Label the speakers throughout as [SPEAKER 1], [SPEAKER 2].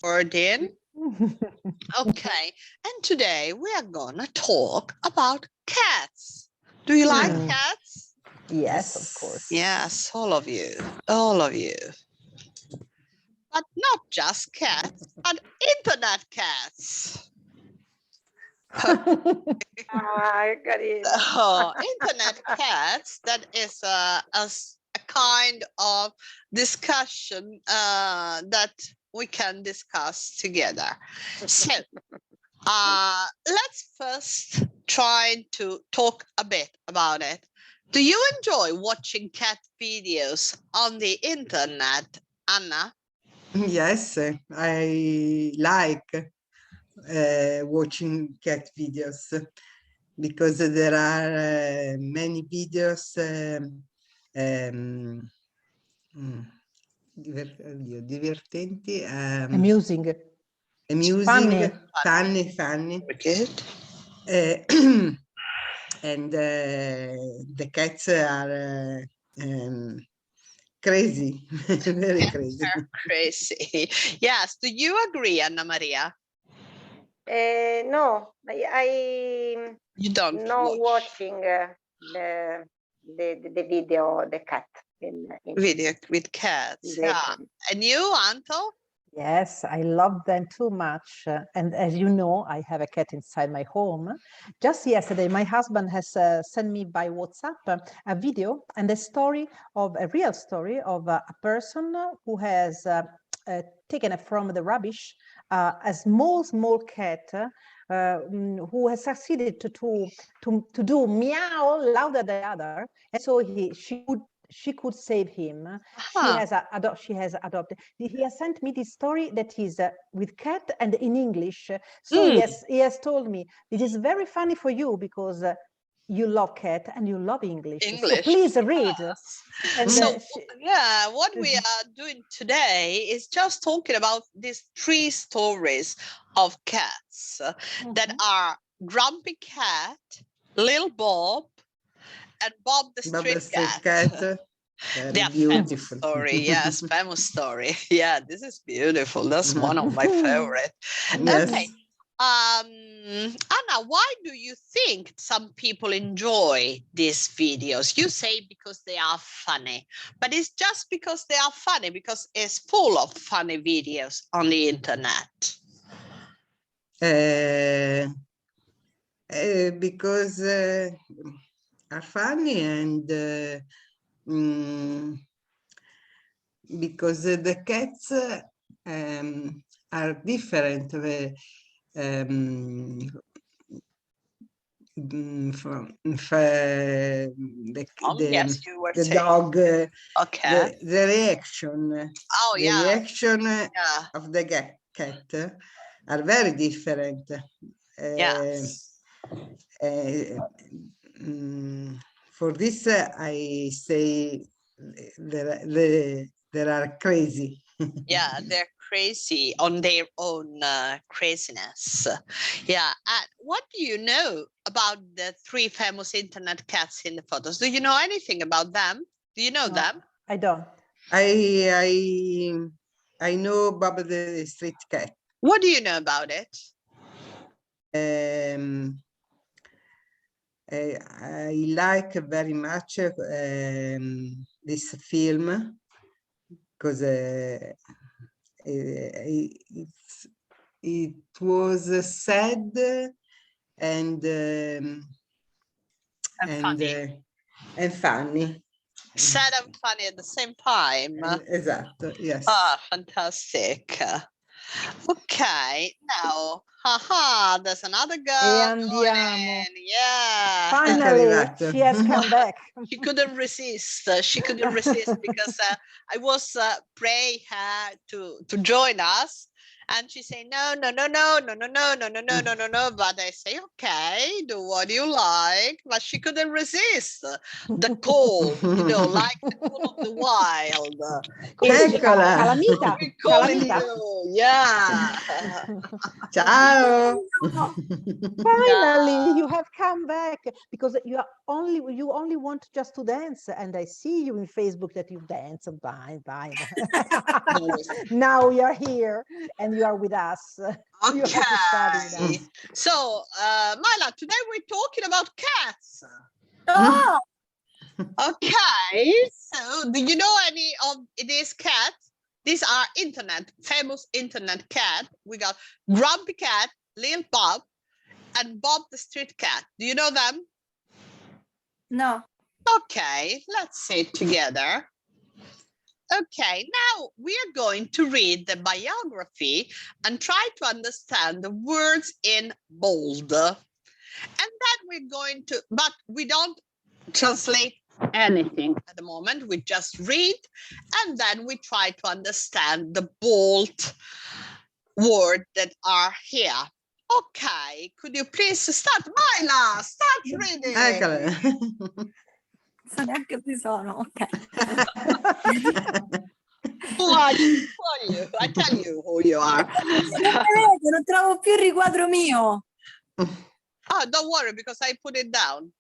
[SPEAKER 1] Ferdin. Okay, and today we are gonna talk about cats. Do you like cats?
[SPEAKER 2] Yes, of course.
[SPEAKER 1] Yes, all of you, all of you. But not just cats, but internet cats. Oh, internet cats, that is a kind of discussion that we can discuss together. So let's first try to talk a bit about it. Do you enjoy watching cat videos on the internet, Anna?
[SPEAKER 3] Yes, I like watching cat videos because there are many videos divertenti,
[SPEAKER 2] Amusing.
[SPEAKER 3] amusing,
[SPEAKER 2] Funny.
[SPEAKER 3] funny.
[SPEAKER 1] Good.
[SPEAKER 3] And the cats are crazy, very crazy.
[SPEAKER 1] They're crazy. Yes. Do you agree, Anna Maria?
[SPEAKER 4] No, I
[SPEAKER 1] You don't
[SPEAKER 4] not
[SPEAKER 1] watch
[SPEAKER 4] watching the video, the cat in
[SPEAKER 1] video with cats. Yeah. And you, Anto?
[SPEAKER 2] Yes, I love them too much. And as you know, I have a cat inside my home. Just yesterday, my husband has sent me by WhatsApp a video and a real story of a person who has taken from the rubbish a small cat who has succeeded to do meow louder than the other. And so she could save him. She has adopted. He has sent me this story that is with cat and in English. So yes, he has told me it is very funny for you because you love cat and you love English. So please read.
[SPEAKER 1] Yes.
[SPEAKER 2] And
[SPEAKER 1] so what we are doing today is just talking about these 3 stories of cats that are Grumpy Cat, Lil Bob, and Bob the Street Cat. They are beautiful story. Yes, famous story. Yeah, this is beautiful. That's one of my favorite.
[SPEAKER 3] Yes.
[SPEAKER 1] Okay. Anna, why do you think some people enjoy these videos? You say because they are funny, but it's just because they are funny, because it's full of funny videos on the internet.
[SPEAKER 3] Because are funny and because the cats are different from the dog.
[SPEAKER 1] Okay.
[SPEAKER 3] The reaction.
[SPEAKER 1] The
[SPEAKER 3] reaction of the cat are very different. For this, I say they are crazy.
[SPEAKER 1] Yeah, they're crazy on their own craziness. Yeah. And what do you know about the 3 famous internet cats in the photos? Do you know anything about them? Do you know them?
[SPEAKER 2] I don't.
[SPEAKER 3] I know Bob the Street Cat.
[SPEAKER 1] What do you know about it?
[SPEAKER 3] I like very much this film because it was sad and funny.
[SPEAKER 1] Sad and funny at the same time.
[SPEAKER 3] Esatto, yes.
[SPEAKER 1] Ah, fantastic. Okay, now, there's another girl going in. Yeah.
[SPEAKER 2] Finally, she has come back.
[SPEAKER 1] She couldn't resist. She couldn't resist because I was praying her to join us. And she say, no. But I say, okay, do what you like. But she couldn't resist the call, like the call of the wild.
[SPEAKER 2] Calamita.
[SPEAKER 1] We call you. Yeah.
[SPEAKER 3] Ciao.
[SPEAKER 2] Finally, you have come back because you only want just to dance, and I see you in Facebook that you dance. Bye. Now you're here, and you are with us. You have to study with
[SPEAKER 1] Okay.
[SPEAKER 2] us.
[SPEAKER 1] So, Myla, today we're talking about cats.
[SPEAKER 5] Oh,
[SPEAKER 1] Okay. So, do you know any of these cats? These are famous internet cat. We got Grumpy Cat, Lil Bob, and Bob the Street Cat. Do you know them?
[SPEAKER 5] no.
[SPEAKER 1] Okay, let's say it together. Okay, now we are going to read the biography and try to understand the words in bold. And then we're going to, but we don't translate anything at the moment. We just read and then we try to understand the bold words that are here. Okay, could you please start, Myla? Start reading.
[SPEAKER 3] Eccola.
[SPEAKER 5] So neanche chi sono, ok.
[SPEAKER 1] Who are you? Who are you? I tell you who you are.
[SPEAKER 5] Non mi vedo, non trovo più il riquadro mio.
[SPEAKER 1] Oh, don't worry because I put it down.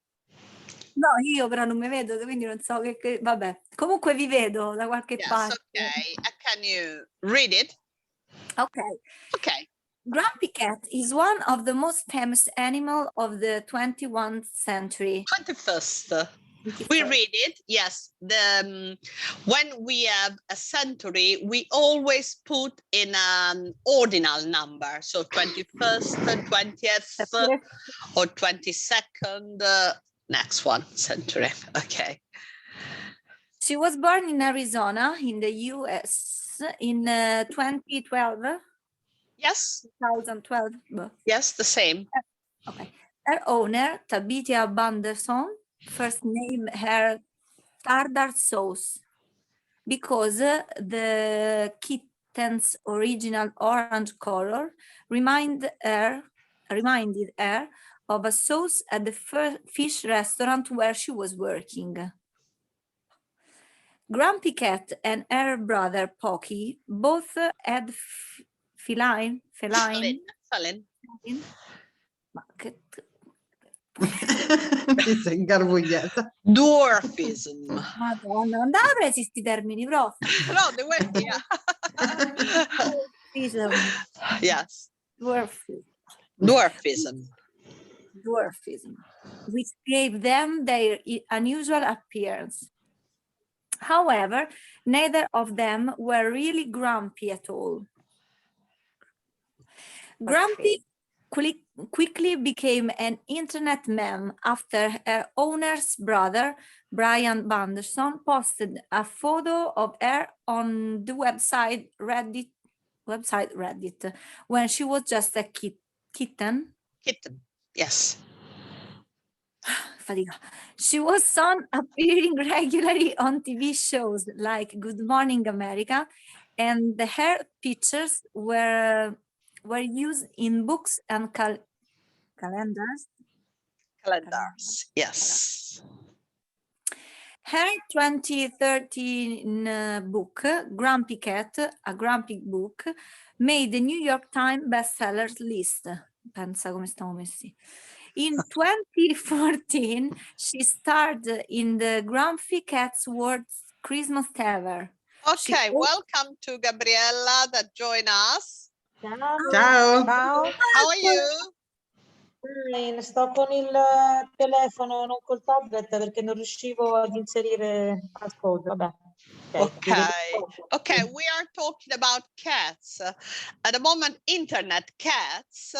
[SPEAKER 5] No, io però non mi vedo, quindi non so vabbè. Comunque vi vedo da qualche
[SPEAKER 1] Yes,
[SPEAKER 5] parte.
[SPEAKER 1] okay. Can you read it?
[SPEAKER 5] Ok.
[SPEAKER 1] Okay.
[SPEAKER 5] Grumpy Cat is one of the most famous animals of the 21st century.
[SPEAKER 1] 21st. We read it, yes. When we have a century, we always put in an ordinal number. So 21st, 20th, or 22nd, next one, century. Okay.
[SPEAKER 5] She was born in Arizona in the US in 2012.
[SPEAKER 1] Yes,
[SPEAKER 5] 2012.
[SPEAKER 1] yes, the same.
[SPEAKER 5] Okay. Her owner, Tabitha Banderson, first named her Stardust Sauce because the kitten's original orange color reminded her of a sauce at the fish restaurant where she was working. Grumpy Cat and her brother Pocky both had feline.
[SPEAKER 1] Felin.
[SPEAKER 5] Ma che
[SPEAKER 3] Mi sei ingarbugliata.
[SPEAKER 1] Dwarfism.
[SPEAKER 5] Madonna, non andava presi sti termini, prof.
[SPEAKER 1] No, they were here. Yes. Dwarfism.
[SPEAKER 5] Dwarfism, which gave them their unusual appearance. However, neither of them were really grumpy at all. Grumpy quickly became an internet meme after her owner's brother, Brian Banderson, posted a photo of her on the website Reddit when she was just a kitten.
[SPEAKER 1] Kitten, yes.
[SPEAKER 5] Fatica. She was soon appearing regularly on TV shows like Good Morning America, and her pictures were used in books and calendars.
[SPEAKER 1] Calendars, yes.
[SPEAKER 5] Her 2013 book, Grumpy Cat, a Grumpy Book, made the New York Times bestsellers list. Pensa come stiamo messi. In 2014, she starred in the Grumpy Cat's World Christmas Ever.
[SPEAKER 1] Okay, welcome to Gabriella that joined us.
[SPEAKER 6] Ciao.
[SPEAKER 3] Ciao.
[SPEAKER 2] Ciao.
[SPEAKER 1] How are you?
[SPEAKER 6] Fine, sto con il telefono, non col tablet perché non riuscivo ad inserire ascolto. Vabbè.
[SPEAKER 1] Okay, we are talking about cats. At the moment, internet cats.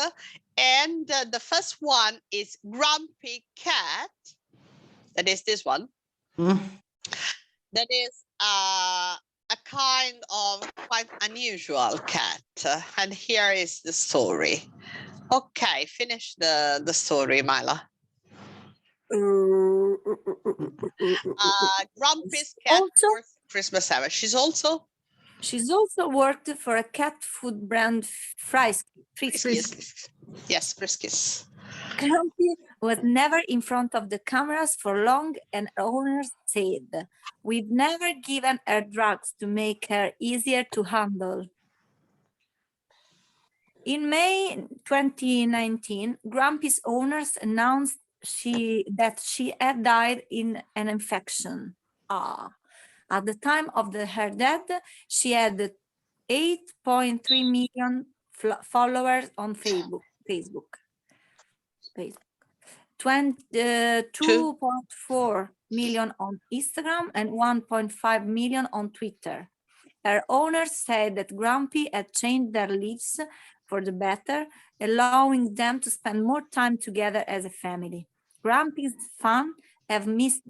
[SPEAKER 1] And the first one is Grumpy Cat. That is this one. That is a kind of quite unusual cat. And here is the story. Okay, finish the story, Myla. Grumpy's cat for Christmas ever. She's also
[SPEAKER 5] worked for a cat food brand, Friskies.
[SPEAKER 1] Yes, Friskies.
[SPEAKER 5] Grumpy was never in front of the cameras for long, and owners said, "We've never given her drugs to make her easier to handle." In May 2019, Grumpy's owners announced that she had died in an infection. At the time of her death, she had 8.3 million followers on Facebook. 2.4 million on Instagram and 1.5 million on Twitter. Her owners said that Grumpy had changed their lives for the better, allowing them to spend more time together as a family. Grumpy's fans have missed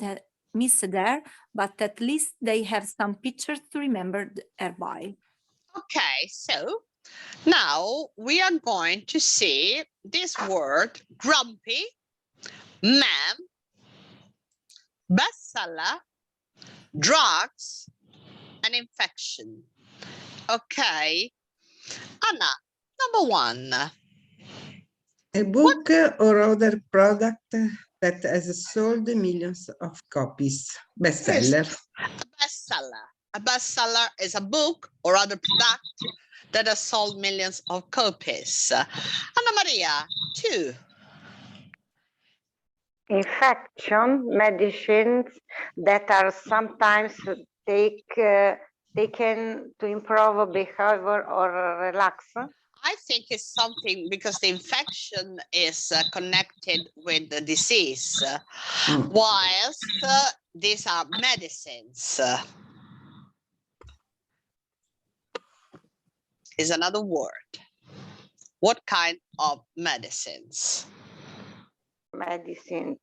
[SPEAKER 5] her, but at least they have some pictures to remember her by.
[SPEAKER 1] Okay, so now we are going to see this word grumpy, mem, bestseller, drugs, and infection. Okay, Anna, number one.
[SPEAKER 3] A book or other product that has sold millions of copies. Bestseller.
[SPEAKER 1] A bestseller is a book or other product that has sold millions of copies. Anna Maria, 2.
[SPEAKER 4] Infection medicines that are sometimes taken to improve behavior or relax.
[SPEAKER 1] I think it's something because the infection is connected with the disease, whilst these are medicines. Is another word. What kind of medicines?
[SPEAKER 4] Medicine.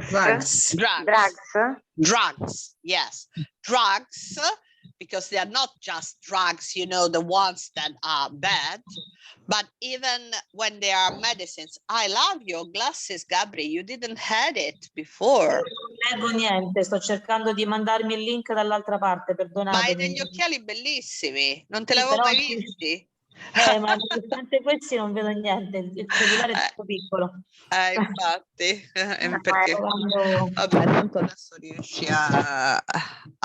[SPEAKER 3] Drugs.
[SPEAKER 1] Drugs, yes. Drugs, because they are not just drugs, you know, the ones that are bad, but even when they are medicines. I love your glasses, Gabri. You didn't had it before.
[SPEAKER 6] Non leggo niente, sto cercando di mandarmi il link dall'altra parte,
[SPEAKER 1] Ma hai
[SPEAKER 6] perdonatemi.
[SPEAKER 1] degli occhiali bellissimi, non te
[SPEAKER 6] Sì,
[SPEAKER 1] l'avevo
[SPEAKER 6] però
[SPEAKER 1] mai
[SPEAKER 6] sì.
[SPEAKER 1] visti.
[SPEAKER 6] Ma nonostante questi non vedo niente, il cellulare è troppo piccolo.
[SPEAKER 1] Infatti, perché
[SPEAKER 6] Quando-
[SPEAKER 1] vabbè, tanto adesso riesci a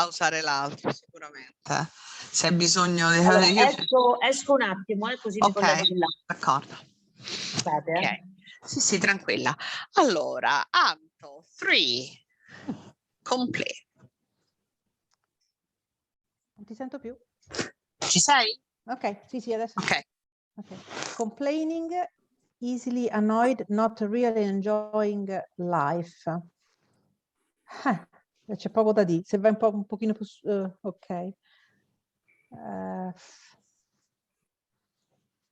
[SPEAKER 1] usare l'altro sicuramente. Se hai bisogno di...
[SPEAKER 6] Allora,
[SPEAKER 1] io-
[SPEAKER 6] esco un attimo, così mi collego
[SPEAKER 1] Ok,
[SPEAKER 6] di là.
[SPEAKER 1] d'accordo.
[SPEAKER 6] Scusate,
[SPEAKER 1] Ok, sì, tranquilla. Allora, Anto, 3, complete.
[SPEAKER 2] Non ti sento più.
[SPEAKER 1] Ci sei?
[SPEAKER 2] Ok, sì, adesso.
[SPEAKER 1] Ok.
[SPEAKER 2] Okay. Complaining, easily annoyed, not really enjoying life. C'è poco da dire. Se vai un pochino più... ok.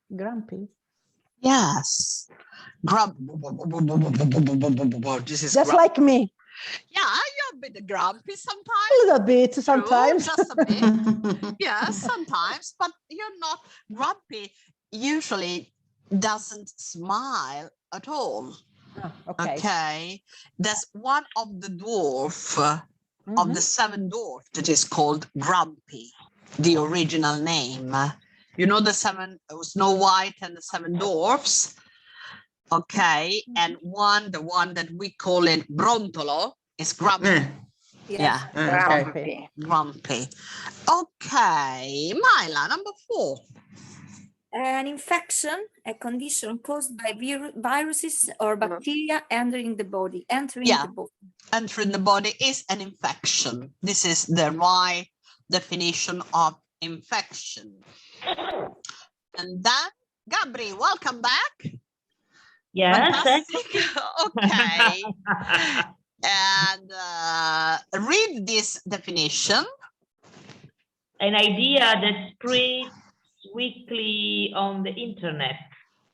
[SPEAKER 2] Grumpy?
[SPEAKER 1] Yes. This is
[SPEAKER 2] Just like me.
[SPEAKER 1] Yeah, you're a bit grumpy sometimes.
[SPEAKER 2] A little bit,
[SPEAKER 1] True,
[SPEAKER 2] sometimes.
[SPEAKER 1] just a bit. Yeah, sometimes, but you're not grumpy. Usually doesn't smile at all.
[SPEAKER 2] Okay.
[SPEAKER 1] Okay. There's one of the dwarf
[SPEAKER 2] Mhm.
[SPEAKER 1] of the 7 dwarfs that is called Grumpy, the original name. You know the 7 Snow White and the 7 dwarfs. Okay, and the one that we call it Brontolo is Grumpy. Yeah,
[SPEAKER 3] Okay.
[SPEAKER 1] Grumpy. Okay, Myla, number 4.
[SPEAKER 5] An infection, a condition caused by viruses or bacteria entering the body.
[SPEAKER 1] Entering the body is an infection. This is the right definition of infection. And then, Gabri, welcome back.
[SPEAKER 6] Yes.
[SPEAKER 1] Fantastic. Okay. And read this definition.
[SPEAKER 7] An idea that spreads weekly on the internet.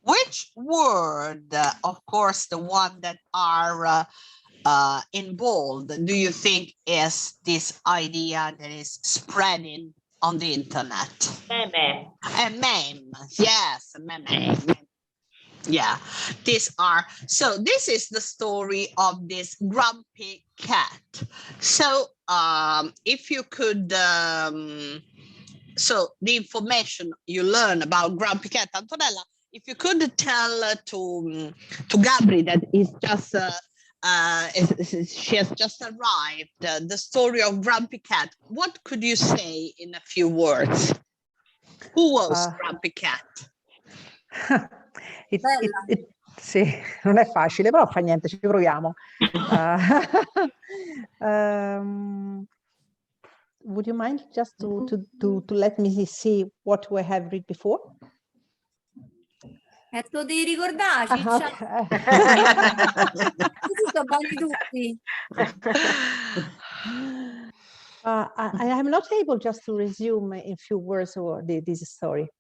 [SPEAKER 1] Which word, of course, the one that are in bold, do you think is this idea that is spreading on the internet?
[SPEAKER 7] Meme.
[SPEAKER 1] A meme, yes, a meme. Yeah, these are, so this is the story of this grumpy cat. So if you could, so the information you learn about grumpy cat, Antonella, if you could tell to Gabri that is just, she has just arrived, the story of grumpy cat, what could you say in a few words? Who was Grumpy Cat?
[SPEAKER 2] Sì, non è facile, però fa niente, ci proviamo. would you mind just to let me see what we have read before?
[SPEAKER 5] E tu devi ricordarci,
[SPEAKER 2] Ah,
[SPEAKER 5] ciao.
[SPEAKER 2] okay.
[SPEAKER 5] Così sto bene tutti.
[SPEAKER 2] I am not able just to resume in few words this story.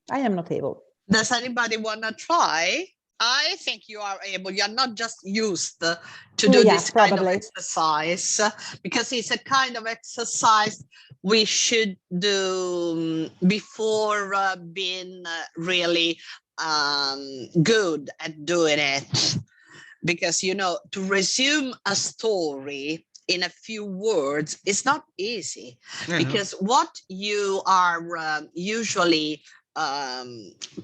[SPEAKER 2] I am not able.
[SPEAKER 1] Does anybody want to try? I think you are able. You're not just used to do
[SPEAKER 2] Yeah,
[SPEAKER 1] this kind of
[SPEAKER 2] probably.
[SPEAKER 1] exercise because it's a kind of exercise we should do before being really good at doing it. Because, you know, to resume a story in a few words is not easy because what you are usually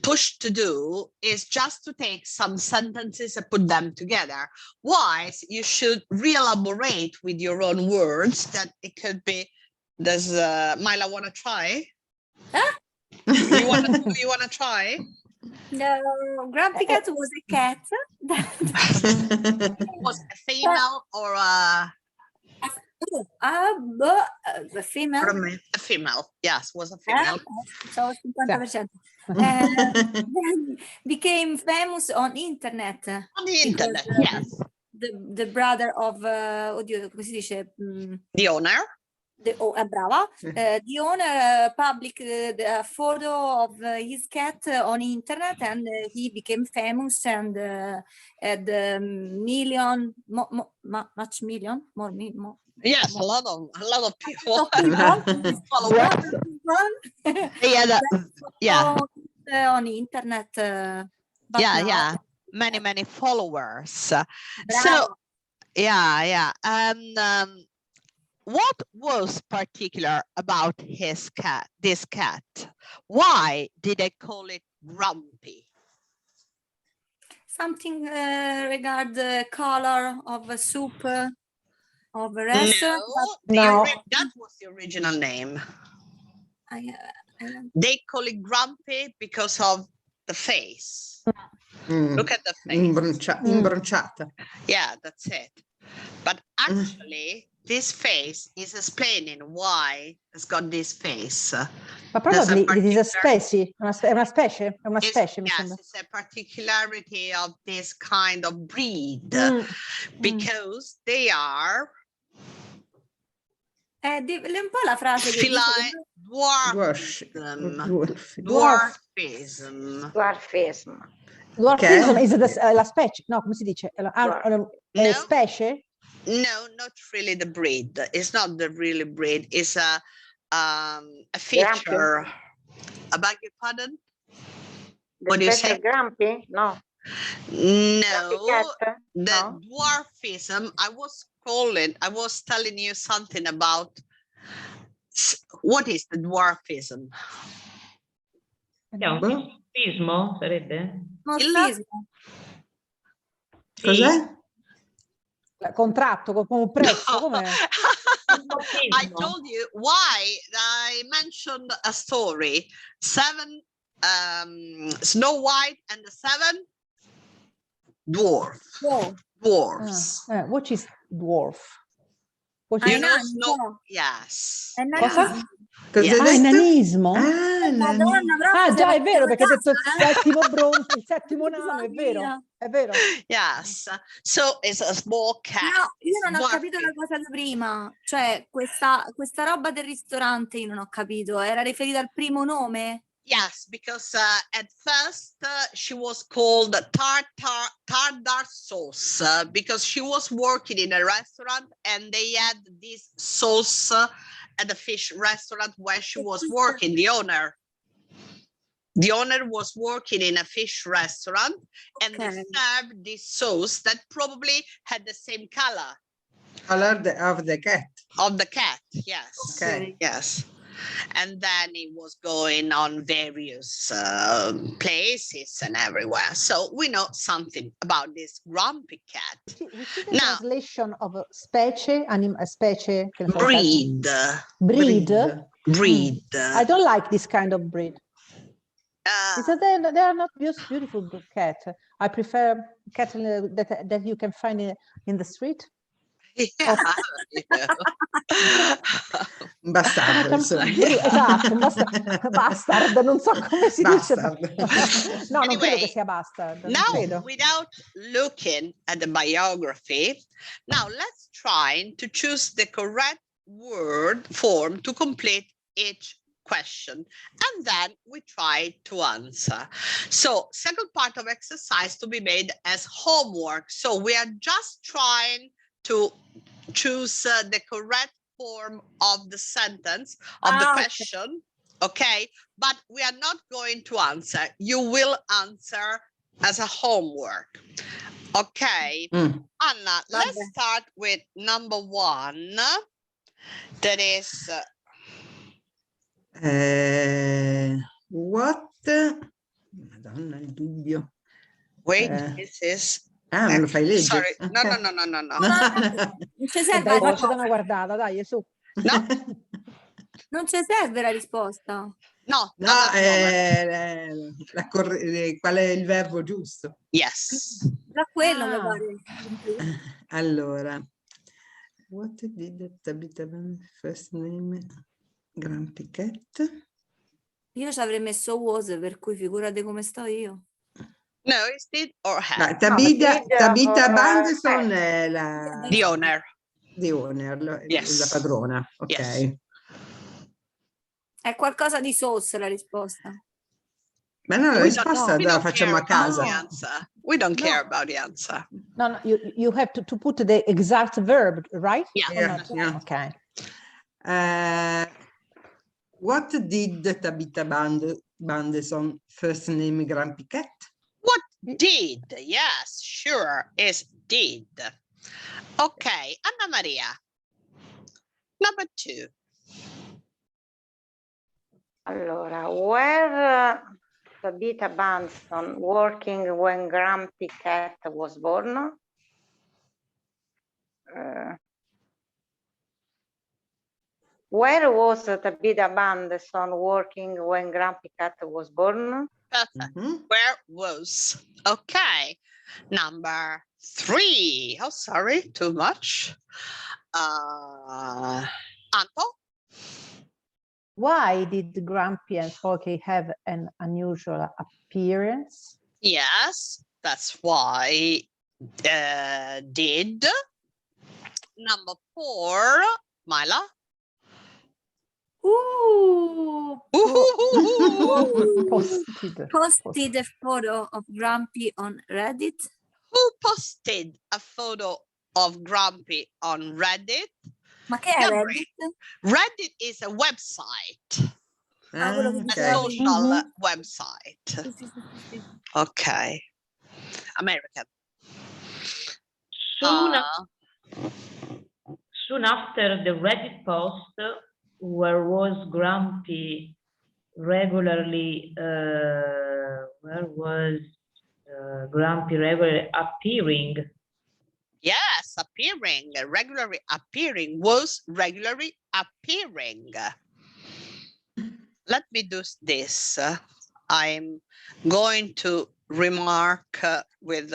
[SPEAKER 1] pushed to do is just to take some sentences and put them together. Wise, you should re-elaborate with your own words that it could be. Does Mila want to try? You want to try?
[SPEAKER 5] No, Grumpy Cat was a cat.
[SPEAKER 1] Was a female or a
[SPEAKER 5] Female.
[SPEAKER 1] A female? Yes, was a female.
[SPEAKER 5] So 50%. Then became famous on internet.
[SPEAKER 1] On the internet, yes.
[SPEAKER 5] The brother of, oddio, come si dice?
[SPEAKER 1] The owner.
[SPEAKER 5] Brava. The owner published a photo of his cat on internet, and he became famous and had more.
[SPEAKER 1] Yes, a lot of people. Yeah,
[SPEAKER 5] On internet.
[SPEAKER 1] Yeah. Many followers. So, yeah. And what was particular about this cat? Why did they call it Grumpy?
[SPEAKER 5] Something regard the color of a soup of a restaurant.
[SPEAKER 2] No.
[SPEAKER 1] That was the original name. They call it Grumpy because of the face. Look at the face.
[SPEAKER 3] Imbronciata.
[SPEAKER 1] Yeah, that's it. But actually, this face is explaining why it's got this face.
[SPEAKER 2] But probably it is a specie. Una specie? È una specie, mi
[SPEAKER 1] yes,
[SPEAKER 2] sembra.
[SPEAKER 1] it's a particularity of this kind of breed because they are
[SPEAKER 5] un po' la frase che
[SPEAKER 1] feline dwarfism.
[SPEAKER 2] Dwarfism is la specie. No, come si dice? Specie?
[SPEAKER 1] No, not really the breed. It's not the really breed. It's a feature. I beg your pardon? What do you say?
[SPEAKER 4] Grumpy? No.
[SPEAKER 1] No, the dwarfism. I was telling you something about what is the dwarfism.
[SPEAKER 7] Morfismo sarebbe?
[SPEAKER 5] Morfismo.
[SPEAKER 3] Cos'è?
[SPEAKER 2] Contratto, come un prezzo, come?
[SPEAKER 1] I told you why I mentioned a story. 7 Snow White and the 7 dwarfs.
[SPEAKER 2] What is dwarf? What
[SPEAKER 1] You
[SPEAKER 2] is...
[SPEAKER 1] know Snow? Yes.
[SPEAKER 2] Nanismo?
[SPEAKER 5] Madonna,
[SPEAKER 2] già, è vero, perché hai detto il settimo nano, è vero.
[SPEAKER 1] Yes, so it's a small cat.
[SPEAKER 5] No, io non ho capito la cosa di prima, cioè questa roba del ristorante io non ho capito, era riferita al primo nome?
[SPEAKER 1] Yes, because at first she was called tartar sauce because she was working in a restaurant and they had this sauce at the fish restaurant where she was working, the owner. The owner was working in a fish restaurant and they served this sauce that probably had the same color.
[SPEAKER 3] Color of the cat.
[SPEAKER 1] Of the cat, yes.
[SPEAKER 3] Okay.
[SPEAKER 1] Yes. And then it was going on various places and everywhere. So we know something about this grumpy cat.
[SPEAKER 2] Which is the translation of specie, specie?
[SPEAKER 1] Breed.
[SPEAKER 2] I don't like this kind of breed. Because they are not just beautiful cat. I prefer cat that you can find in the street.
[SPEAKER 1] Yeah,
[SPEAKER 3] Un bastardo, insomma.
[SPEAKER 2] Esatto, un bastard, non so come si dice.
[SPEAKER 3] Bastard.
[SPEAKER 2] No, non credo
[SPEAKER 1] Anyway,
[SPEAKER 2] che sia bastard, non
[SPEAKER 1] now,
[SPEAKER 2] credo.
[SPEAKER 1] without looking at the biography, now let's try to choose the correct word form to complete each question, and then we try to answer. So second part of exercise to be made as homework. So we are just trying to choose the correct form of the sentence of the
[SPEAKER 5] okay.
[SPEAKER 1] question, okay? But we are not going to answer. You will answer as a homework. Okay, Anna, let's
[SPEAKER 5] Vabbè.
[SPEAKER 1] start with number 1. That is
[SPEAKER 3] What? Madonna, il dubbio.
[SPEAKER 1] wait, this is
[SPEAKER 3] Me lo fai leggere?
[SPEAKER 1] sorry. No.
[SPEAKER 5] Non ci serve
[SPEAKER 2] Dai,
[SPEAKER 5] la
[SPEAKER 2] faccio
[SPEAKER 5] risposta.
[SPEAKER 2] una guardata, dai, su.
[SPEAKER 1] No,
[SPEAKER 5] Non ci serve la risposta.
[SPEAKER 1] no,
[SPEAKER 3] No,
[SPEAKER 1] not at the moment.
[SPEAKER 3] qual è il verbo giusto?
[SPEAKER 1] Yes.
[SPEAKER 5] Da quello mi
[SPEAKER 2] Ah.
[SPEAKER 5] pare.
[SPEAKER 3] Allora, what did Tabitha first name? Grumpy Cat?
[SPEAKER 5] Io ci avrei messo was, per cui figurate come sto io.
[SPEAKER 1] No, it's did or
[SPEAKER 3] No,
[SPEAKER 1] had.
[SPEAKER 3] Tabitha
[SPEAKER 4] for,
[SPEAKER 3] Banderson
[SPEAKER 4] cat.
[SPEAKER 3] è la
[SPEAKER 1] The owner.
[SPEAKER 3] the owner, la
[SPEAKER 1] Yes.
[SPEAKER 3] padrona. Ok.
[SPEAKER 1] Yes.
[SPEAKER 5] È qualcosa di sauce la risposta.
[SPEAKER 3] Ma no, la
[SPEAKER 1] We don't-
[SPEAKER 3] risposta
[SPEAKER 1] we
[SPEAKER 3] la
[SPEAKER 1] don't
[SPEAKER 3] facciamo
[SPEAKER 1] care
[SPEAKER 3] a casa.
[SPEAKER 1] about the answer. We don't
[SPEAKER 2] No.
[SPEAKER 1] care about the answer.
[SPEAKER 2] No, you have to put the exact verb, right?
[SPEAKER 1] Yeah.
[SPEAKER 2] Or not?
[SPEAKER 3] Yeah.
[SPEAKER 2] Okay.
[SPEAKER 3] What did Tabitha Banderson first name Grumpy Cat?
[SPEAKER 1] What did? Yes, sure, is did. Okay, Anna Maria. Number 2.
[SPEAKER 4] Allora, where Tabitha Banderson working when Grumpy Cat was born? Where was Tabitha Banderson working when Grumpy Cat was born?
[SPEAKER 1] Perfect.
[SPEAKER 3] Mhm.
[SPEAKER 1] Where was? Okay. Number 3. Oh, sorry, too much. Anto?
[SPEAKER 2] Why did Grumpy and Forky have an unusual appearance?
[SPEAKER 1] Yes, that's why. Did. Number 4. Mila?
[SPEAKER 5] Ooh, posted a photo of Grumpy on Reddit.
[SPEAKER 1] Who posted a photo of Grumpy on Reddit?
[SPEAKER 5] Ma che è
[SPEAKER 1] Gabri.
[SPEAKER 5] Reddit?
[SPEAKER 1] Reddit is a website,
[SPEAKER 5] quello che
[SPEAKER 1] a
[SPEAKER 5] diceva
[SPEAKER 3] Ok.
[SPEAKER 5] prima.
[SPEAKER 1] social website.
[SPEAKER 5] Sì, sì, sì, sì.
[SPEAKER 1] Okay. American.
[SPEAKER 7] Soon after the Reddit post, where was Grumpy regularly appearing?
[SPEAKER 1] Yes, appearing, regularly appearing, was regularly appearing. Let me do this. I'm going to remark with,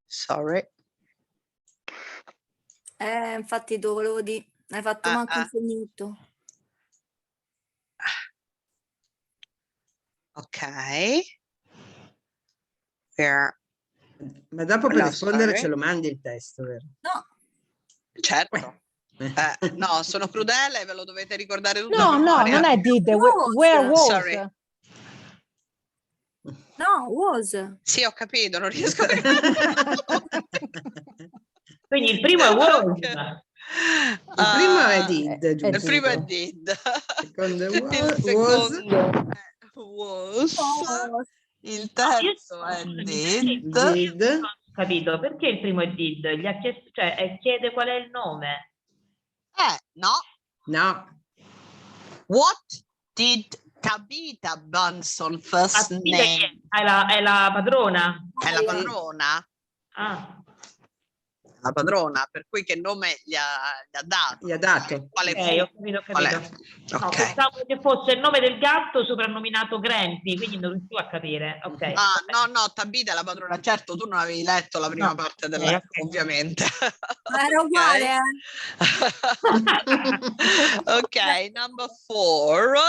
[SPEAKER 1] sorry.
[SPEAKER 5] Infatti te lo volevo dire, hai fatto manco un segnetto.
[SPEAKER 1] Ok. Where?
[SPEAKER 3] Ma dopo per
[SPEAKER 1] No,
[SPEAKER 3] rispondere
[SPEAKER 1] sorry.
[SPEAKER 3] ce lo mandi il testo, vero?
[SPEAKER 5] No,
[SPEAKER 1] Certo. No, sono crudele, ve lo dovete ricordare tutto.
[SPEAKER 2] No,
[SPEAKER 1] a
[SPEAKER 2] no,
[SPEAKER 1] memoria.
[SPEAKER 2] non è did.
[SPEAKER 5] Was.
[SPEAKER 2] Where was?
[SPEAKER 1] Sorry.
[SPEAKER 5] no, was.
[SPEAKER 1] Sì, ho capito, non riesco a ricordare.
[SPEAKER 7] Quindi il primo è was.
[SPEAKER 1] Ok.
[SPEAKER 3] Il primo è did,
[SPEAKER 2] è
[SPEAKER 3] giusto?
[SPEAKER 1] Il primo è
[SPEAKER 2] did.
[SPEAKER 1] did.
[SPEAKER 3] Secondo
[SPEAKER 1] Il
[SPEAKER 3] was.
[SPEAKER 1] secondo è was.
[SPEAKER 5] Was.
[SPEAKER 1] Il terzo è did.
[SPEAKER 3] Did.
[SPEAKER 7] Capito? Perché il primo è did? Gli ha chiesto, cioè chiede qual è il nome.
[SPEAKER 1] No.
[SPEAKER 3] No.
[SPEAKER 1] What did Tabitha Banderson first name?
[SPEAKER 7] È la padrona.
[SPEAKER 1] È la padrona.
[SPEAKER 7] Ah.
[SPEAKER 1] la padrona, per cui che nome gli ha dato?
[SPEAKER 3] Gli ha dato.
[SPEAKER 1] Quale
[SPEAKER 7] Ok,
[SPEAKER 1] fu?
[SPEAKER 7] ho capito, ho
[SPEAKER 1] Qual è?
[SPEAKER 7] capito. No,
[SPEAKER 1] Ok.
[SPEAKER 7] pensavo che fosse il nome del gatto soprannominato Grampy, quindi non riuscivo a capire. Ok.
[SPEAKER 1] Ah, no, Tabita è la padrona. Certo, tu non avevi letto la prima
[SPEAKER 7] No,
[SPEAKER 1] parte
[SPEAKER 7] ok,
[SPEAKER 1] della,
[SPEAKER 7] ok.
[SPEAKER 1] ovviamente.
[SPEAKER 5] Ma era uguale,
[SPEAKER 1] Ok, number 4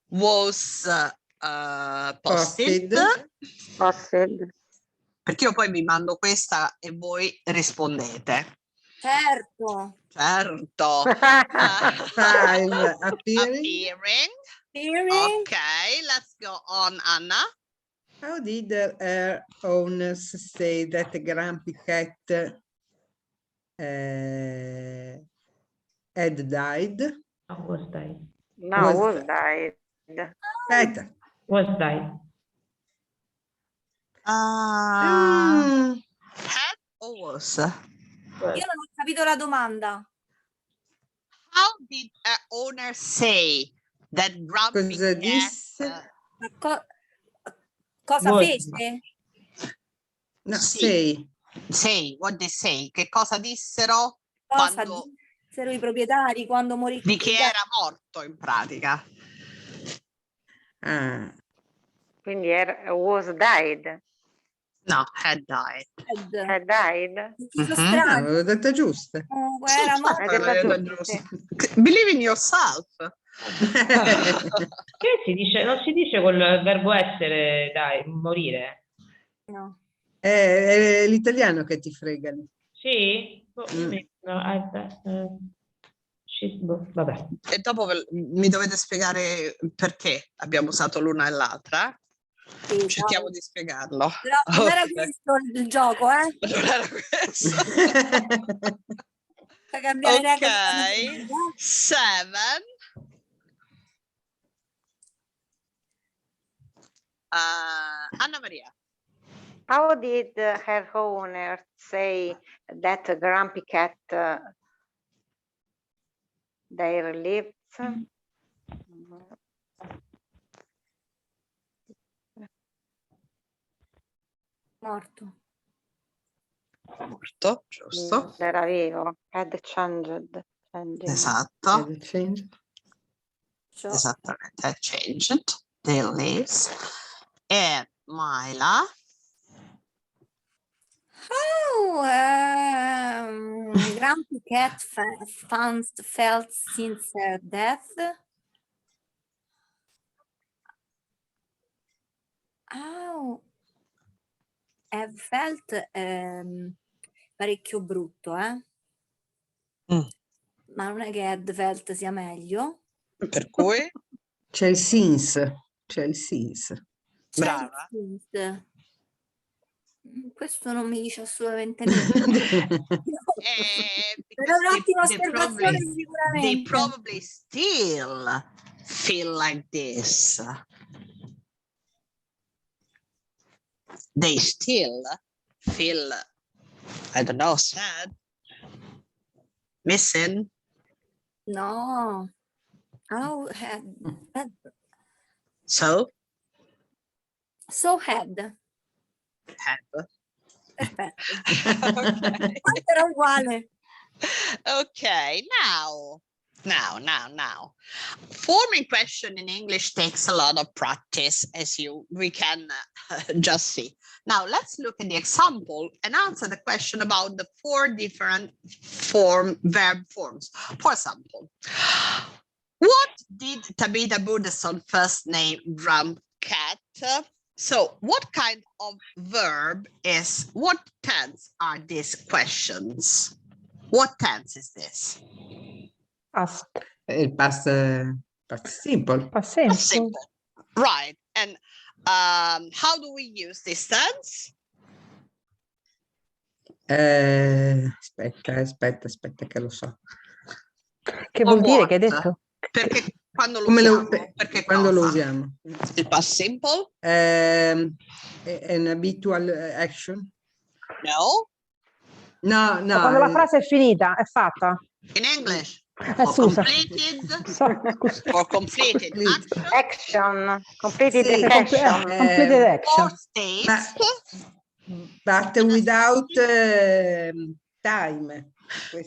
[SPEAKER 1] was posted.
[SPEAKER 4] Posted.
[SPEAKER 1] Perché io poi vi mando questa e voi rispondete.
[SPEAKER 5] Certo.
[SPEAKER 1] Certo.
[SPEAKER 3] 5 appearing.
[SPEAKER 1] Appearing.
[SPEAKER 5] Hearing.
[SPEAKER 1] Ok, let's go on, Anna.
[SPEAKER 3] How did her owners say that the Grumpy Cat had died?
[SPEAKER 7] No, was died.
[SPEAKER 4] No, was died.
[SPEAKER 3] Aspetta.
[SPEAKER 7] Was died.
[SPEAKER 1] Had or was?
[SPEAKER 5] Io non ho capito la domanda.
[SPEAKER 1] How did her owner say that Grumpy
[SPEAKER 3] Cosa
[SPEAKER 1] Cat?
[SPEAKER 3] disse?
[SPEAKER 5] Ma cosa
[SPEAKER 7] Molto.
[SPEAKER 5] fece?
[SPEAKER 3] No,
[SPEAKER 1] Sì.
[SPEAKER 3] say.
[SPEAKER 1] Say, what they say? Che cosa dissero
[SPEAKER 5] Cosa
[SPEAKER 1] quando,
[SPEAKER 5] dissero i proprietari quando morì?
[SPEAKER 1] di chi
[SPEAKER 5] il gatto?
[SPEAKER 1] era morto in pratica?
[SPEAKER 3] Ah,
[SPEAKER 4] Quindi was died.
[SPEAKER 1] No, had died.
[SPEAKER 4] Had died.
[SPEAKER 5] Sono
[SPEAKER 1] Mhm.
[SPEAKER 5] strani.
[SPEAKER 3] avevo detto giusta.
[SPEAKER 5] Comunque
[SPEAKER 1] Sì,
[SPEAKER 5] era
[SPEAKER 1] certo,
[SPEAKER 5] morto.
[SPEAKER 4] Hai detto
[SPEAKER 1] l'hai detto
[SPEAKER 4] giusto,
[SPEAKER 1] giusto. Believe in yourself.
[SPEAKER 7] Che si dice? Non si dice col verbo essere, dai, morire.
[SPEAKER 5] No.
[SPEAKER 3] È l'italiano che ti frega lì.
[SPEAKER 7] Sì? Boh, io
[SPEAKER 3] Mm.
[SPEAKER 7] boh, vabbè.
[SPEAKER 1] E dopo mi dovete spiegare perché abbiamo usato l'una e l'altra.
[SPEAKER 5] Sì,
[SPEAKER 1] Cerchiamo
[SPEAKER 5] no.
[SPEAKER 1] di spiegarlo.
[SPEAKER 5] Però non era
[SPEAKER 1] Ok.
[SPEAKER 5] questo il gioco, eh?
[SPEAKER 1] Non era questo.
[SPEAKER 5] Per cambiare le
[SPEAKER 1] Ok,
[SPEAKER 5] regole.
[SPEAKER 1] 7. Anna Maria.
[SPEAKER 4] How did her owner say that Grumpy Cat their lives?
[SPEAKER 5] Morto.
[SPEAKER 1] Morto, giusto?
[SPEAKER 4] Era vivo. Had changed.
[SPEAKER 1] Esatto,
[SPEAKER 3] Had changed.
[SPEAKER 5] Cioè,
[SPEAKER 1] esattamente, had changed their lives. E Maila.
[SPEAKER 5] how Grumpy Cat felt since her death? How have felt parecchio brutto, eh?
[SPEAKER 1] Mm.
[SPEAKER 5] Ma non è che had felt sia meglio.
[SPEAKER 1] Per cui,
[SPEAKER 3] C'è il since. C'è il since.
[SPEAKER 1] brava.
[SPEAKER 5] Questo non mi dice assolutamente niente. Però un'ottima osservazione
[SPEAKER 1] They
[SPEAKER 5] sicuramente.
[SPEAKER 1] probably still feel like this. They still feel, I don't know, sad, missing.
[SPEAKER 5] No. How had
[SPEAKER 1] So,
[SPEAKER 5] had.
[SPEAKER 1] have.
[SPEAKER 5] Perfetto.
[SPEAKER 1] Okay.
[SPEAKER 5] Era uguale.
[SPEAKER 1] Okay, now. Forming question in English takes a lot of practice, as we can just see. Now let's look at the example and answer the question about the 4 different verb forms. For example, what did Tabitha Buddhason first name Grump Cat? So what kind of verb is, what tense are these questions? What tense is this?
[SPEAKER 2] Ask.
[SPEAKER 3] Il past simple.
[SPEAKER 2] Past simple.
[SPEAKER 1] Simple. Right. And how do we use this tense?
[SPEAKER 3] Aspetta che lo so.
[SPEAKER 2] Che vuol dire
[SPEAKER 1] What?
[SPEAKER 2] che hai detto?
[SPEAKER 1] Perché quando lo
[SPEAKER 3] Come
[SPEAKER 1] usiamo?
[SPEAKER 3] lo,
[SPEAKER 1] Perché
[SPEAKER 3] quando lo
[SPEAKER 1] cosa?
[SPEAKER 3] usiamo?
[SPEAKER 1] Il past simple?
[SPEAKER 3] An habitual action?
[SPEAKER 1] No.
[SPEAKER 3] No,
[SPEAKER 2] Ma quando la frase è finita, è fatta.
[SPEAKER 1] In English? For
[SPEAKER 2] Scusa.
[SPEAKER 1] completed?
[SPEAKER 2] Scusa.
[SPEAKER 1] For completed
[SPEAKER 3] Complete.
[SPEAKER 1] action?
[SPEAKER 4] Completed
[SPEAKER 3] Sì.
[SPEAKER 4] action.
[SPEAKER 2] Completed action.
[SPEAKER 1] Or states?
[SPEAKER 3] But without time.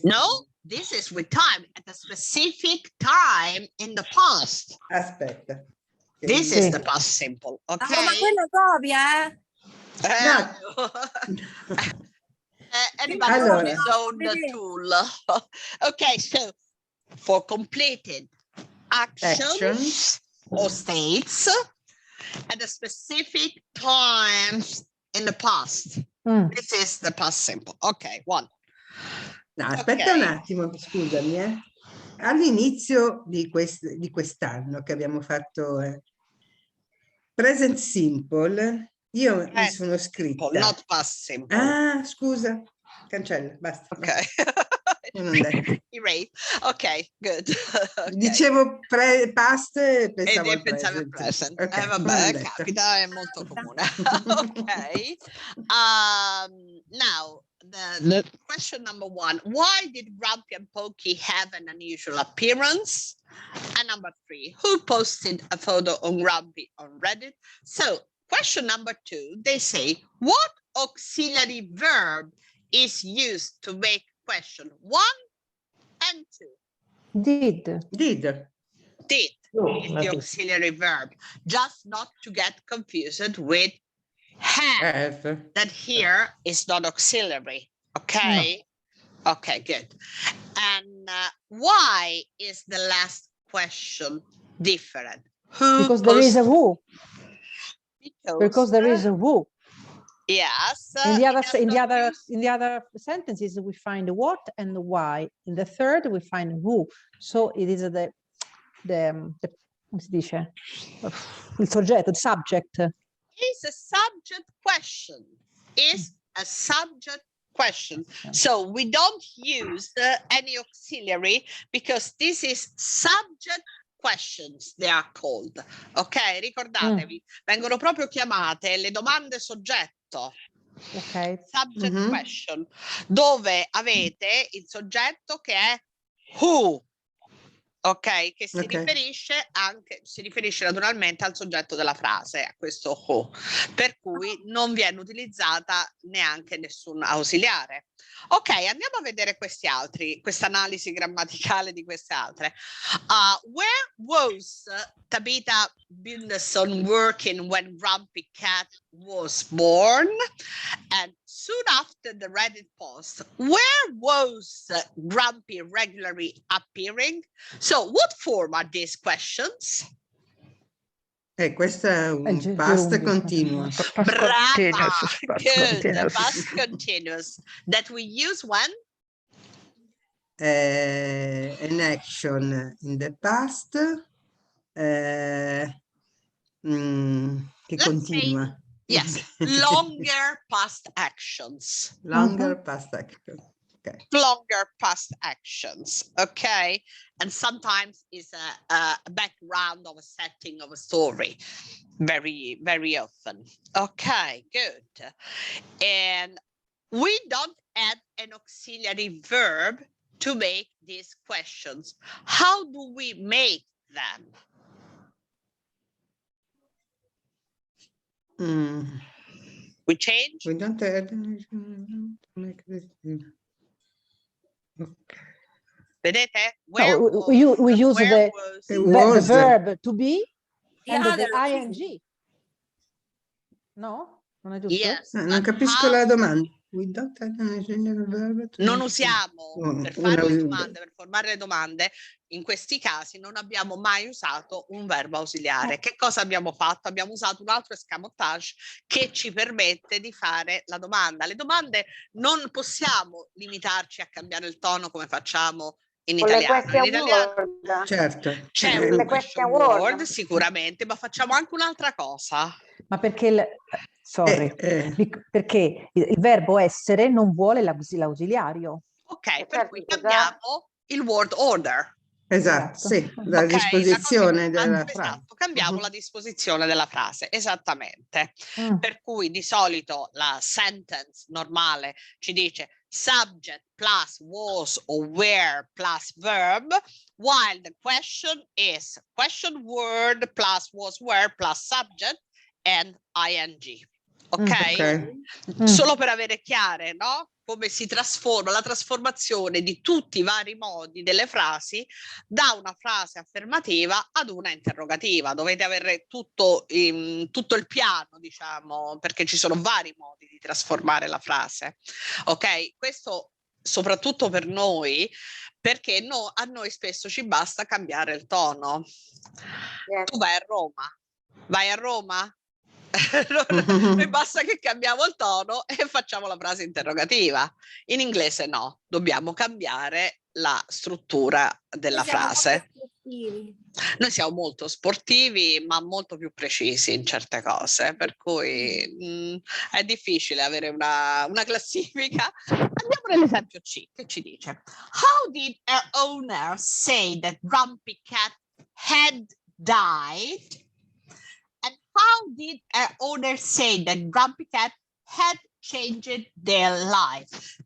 [SPEAKER 1] No, this is with time, at a specific time in the past.
[SPEAKER 3] Aspetta.
[SPEAKER 1] This is the past simple,
[SPEAKER 5] Ah, ma
[SPEAKER 1] okay?
[SPEAKER 5] quella copia, eh?
[SPEAKER 1] Anybody
[SPEAKER 3] Allora.
[SPEAKER 1] on his own tool. Okay, so for completed actions or states at a specific times in the past. This is the past simple. Okay, one.
[SPEAKER 3] No, aspetta un attimo, scusami. All'inizio di quest'anno che abbiamo fatto present simple, io mi sono scritta.
[SPEAKER 1] Not past simple.
[SPEAKER 3] Ah, scusa, cancella, basta.
[SPEAKER 1] Okay.
[SPEAKER 3] Non detto.
[SPEAKER 1] Erase. Okay, good. Okay.
[SPEAKER 3] Dicevo past e pensavo
[SPEAKER 1] E
[SPEAKER 3] al
[SPEAKER 1] pensavi al
[SPEAKER 3] present.
[SPEAKER 1] present.
[SPEAKER 3] Ok, non
[SPEAKER 1] Vabbè,
[SPEAKER 3] detto.
[SPEAKER 1] capita, è molto comune. Okay. Now, the question number one, why did Grumpy and Pokey have an unusual appearance? And number three, who posted a photo on Grumpy on Reddit? So, question number two, they say, what auxiliary verb is used to make question 1 and 2?
[SPEAKER 2] Did.
[SPEAKER 1] Did is the auxiliary verb, just not to get confused with have. That here is not auxiliary. Okay. No. Okay, good. And why is the last question different? Who?
[SPEAKER 2] Because there is a who. Because there is a who.
[SPEAKER 1] Yes.
[SPEAKER 2] In the other sentences we find what and why. In the third we find who. So it is the come si dice? Il soggetto, the subject.
[SPEAKER 1] Is a subject question. Is a subject question. So we don't use any auxiliary because this is subject questions, they are called. Ok, ricordatevi, vengono proprio chiamate le domande soggetto.
[SPEAKER 2] Ok.
[SPEAKER 1] Subject question, dove avete il soggetto che è who. Ok, che si riferisce naturalmente al soggetto della frase, a questo who, per cui non viene utilizzata neanche nessun ausiliare. Ok, andiamo a vedere questi altri, questa analisi grammaticale di queste altre. Where was Tabitha Binderson working when Grumpy Cat was born? And soon after the Reddit post, where was Grumpy regularly appearing? So what form are these questions?
[SPEAKER 3] Questo è un past continuous.
[SPEAKER 1] Brava, good, past continuous. That we use when?
[SPEAKER 3] An action in the past che continua.
[SPEAKER 1] Say, yes, longer past actions.
[SPEAKER 3] Longer past action. Okay.
[SPEAKER 1] Longer past actions, okay? And sometimes it's a background of a setting of a story, very, very often. Okay, good. And we don't add an auxiliary verb to make these questions. How do we make them? We change?
[SPEAKER 3] We don't add make this. Okay.
[SPEAKER 2] Vedete? We use the verb to be and the ing. No? Non è giusto?
[SPEAKER 1] Yes,
[SPEAKER 3] non capisco la domanda.
[SPEAKER 1] Non usiamo per fare le domande, per formare le domande, in questi casi non abbiamo mai usato un verbo ausiliare. Che cosa abbiamo fatto? Abbiamo usato un altro escamotage che ci permette di fare la domanda. Le domande non possiamo limitarci a cambiare il tono come facciamo in italiano. In italiano
[SPEAKER 3] certo.
[SPEAKER 1] C'è un question word sicuramente, ma facciamo anche un'altra cosa.
[SPEAKER 2] Ma perché perché il verbo essere non vuole l'ausiliario.
[SPEAKER 1] Ok, per cui cambiamo il word order.
[SPEAKER 3] Esatto, sì, la disposizione della frase.
[SPEAKER 1] Cambiamo la disposizione della frase, esattamente. Per cui di solito la sentence normale ci dice subject plus was or were plus verb, while the question is question word plus was were plus subject and ing. Ok? Solo per avere chiare, no? come si trasforma, la trasformazione di tutti i vari modi delle frasi da una frase affermativa ad una interrogativa. Dovete avere tutto il piano, diciamo, perché ci sono vari modi di trasformare la frase. Ok? Questo soprattutto per noi, perché a noi spesso ci basta cambiare il tono. Tu vai a Roma? Vai a Roma? Noi basta che cambiamo il tono e facciamo la frase interrogativa. In inglese no, dobbiamo cambiare la struttura della frase. Noi siamo molto sportivi, ma molto più precisi in certe cose, per cui è difficile avere una classifica. Andiamo nell'esempio C, che ci dice: How did her owner say that Grumpy Cat had died? And how did her owner say that Grumpy Cat had changed their lives,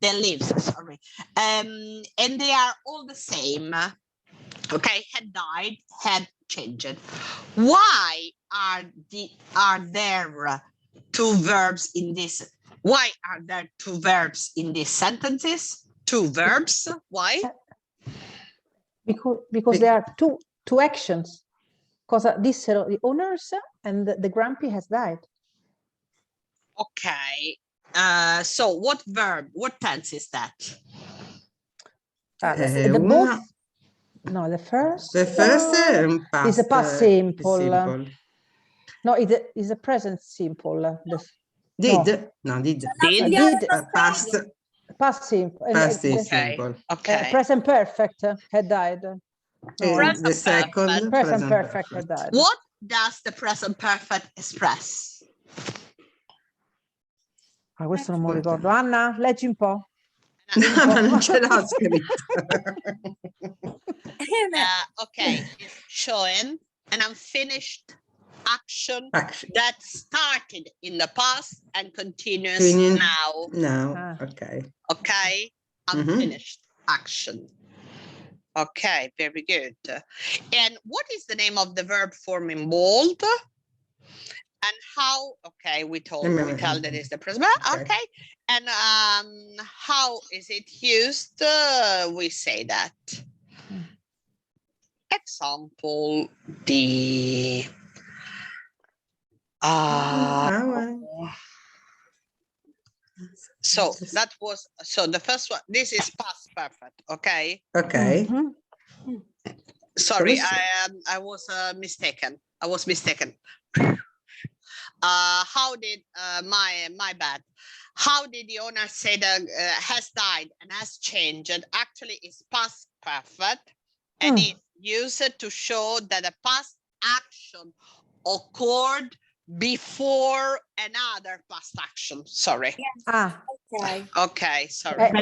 [SPEAKER 1] sorry. And they are all the same. Okay, had died, had changed. Why are there two verbs in this? Why are there two verbs in these sentences? Two verbs. Why?
[SPEAKER 2] Because there are two actions. Cosa dissero the owners and the Grumpy has died.
[SPEAKER 1] Okay. So what verb? What tense is that?
[SPEAKER 2] The first.
[SPEAKER 3] The first
[SPEAKER 2] is a past simple.
[SPEAKER 3] simple.
[SPEAKER 2] No, it is a present simple.
[SPEAKER 3] Did.
[SPEAKER 2] Past simple.
[SPEAKER 3] Past
[SPEAKER 1] simple. Okay.
[SPEAKER 2] Present perfect had died.
[SPEAKER 3] The second
[SPEAKER 2] present perfect had died.
[SPEAKER 1] What does the present perfect express?
[SPEAKER 2] Questo non me lo ricordo. Anna, leggi un po'.
[SPEAKER 3] No, non ce l'ho scritto.
[SPEAKER 1] Okay, it's showing an unfinished action that started in the past and continues now.
[SPEAKER 3] Now, okay.
[SPEAKER 1] Okay, unfinished action. Okay, very good. And what is the name of the verb form in bold? And how? Okay, we tell that is the present. Okay, and how is it used? We say that. Example D. So that was the first one. This is past perfect. Okay.
[SPEAKER 3] Okay.
[SPEAKER 1] Sorry, I was mistaken. How did my bad? How did the owner say that has died and has changed? Actually, it's past perfect, and it's used to show that a past action occurred before another past action. Sorry. Okay, sorry.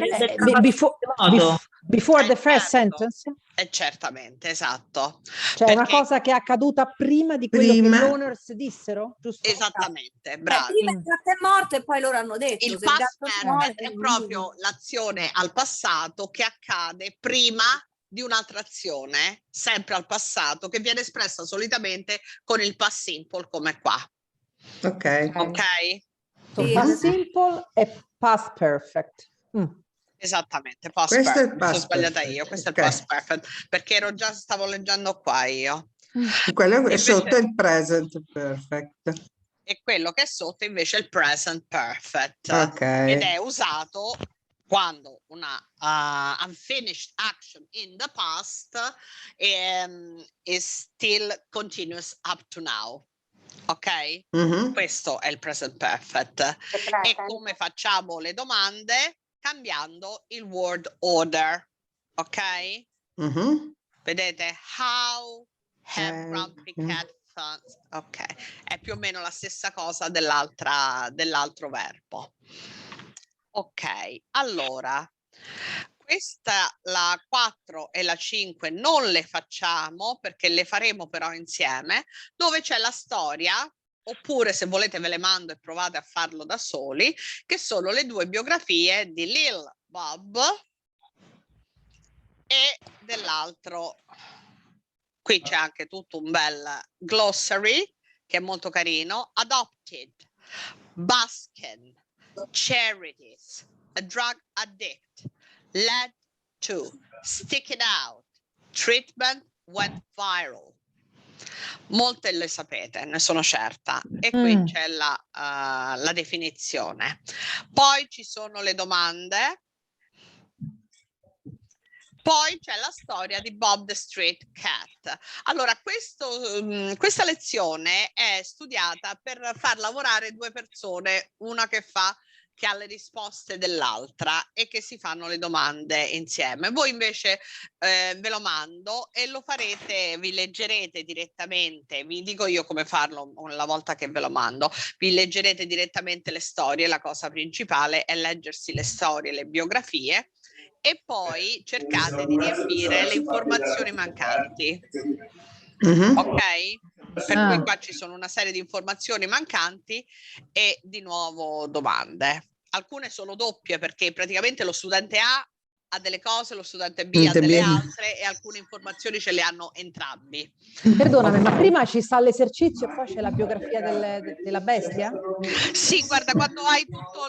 [SPEAKER 2] Before the first sentence?
[SPEAKER 1] Certamente, esatto.
[SPEAKER 2] Cioè una cosa che è accaduta prima di quello che gli owners dissero? Giusto?
[SPEAKER 1] Esattamente, bravi.
[SPEAKER 5] Prima il gatto è morto e poi loro hanno detto.
[SPEAKER 1] Il past perfect è proprio l'azione al passato che accade prima di un'altra azione, sempre al passato, che viene espressa solitamente con il past simple come qua.
[SPEAKER 3] Ok.
[SPEAKER 2] So, past simple e past perfect.
[SPEAKER 1] Esattamente, past
[SPEAKER 3] Questo
[SPEAKER 1] perfect.
[SPEAKER 3] è past
[SPEAKER 1] Sono sbagliata
[SPEAKER 3] perfect.
[SPEAKER 1] io, questo è il past perfect, perché stavo leggendo qua io.
[SPEAKER 3] Quello
[SPEAKER 1] Invece,
[SPEAKER 3] sotto è il present perfect.
[SPEAKER 1] E quello che è sotto invece è il present perfect.
[SPEAKER 3] Okay.
[SPEAKER 1] Ed è usato quando una unfinished action in the past is still continuous up to now. Ok? Questo è il present perfect. E come facciamo le domande? Cambiando il word order. Ok? Vedete? How have Grumpy Cat fun? Ok, è più o meno la stessa cosa dell'altro verbo. Ok, allora questa, la 4 e la 5 non le facciamo perché le faremo però insieme, dove c'è la storia, oppure se volete ve le mando e provate a farlo da soli, che sono le due biografie di Lil Bob e dell'altro. Qui c'è anche tutto un bel glossary che è molto carino. Adopted, Baskin, Charities, a drug addict led to sticking out. Treatment went viral. Molte le sapete, ne sono certa. E qui c'è la definizione. Poi ci sono le domande. Poi c'è la storia di Bob the Street Cat. Allora, questa lezione è studiata per far lavorare due persone, una che ha le risposte dell'altra e che si fanno le domande insieme. Voi invece ve lo mando e lo farete, vi leggerete direttamente, vi dico io come farlo una volta che ve lo mando, vi leggerete direttamente le storie, la cosa principale è leggersi le storie, le biografie, e poi cercate di riempire le informazioni mancanti. Ok? Per cui qua ci sono una serie di informazioni mancanti e di nuovo domande. Alcune sono doppie perché praticamente lo studente A ha delle cose, lo studente B ha delle altre e alcune informazioni ce le hanno entrambi.
[SPEAKER 2] Perdonami, ma prima ci sta l'esercizio e poi c'è la biografia della bestia?
[SPEAKER 1] Sì, guarda, quando hai tutto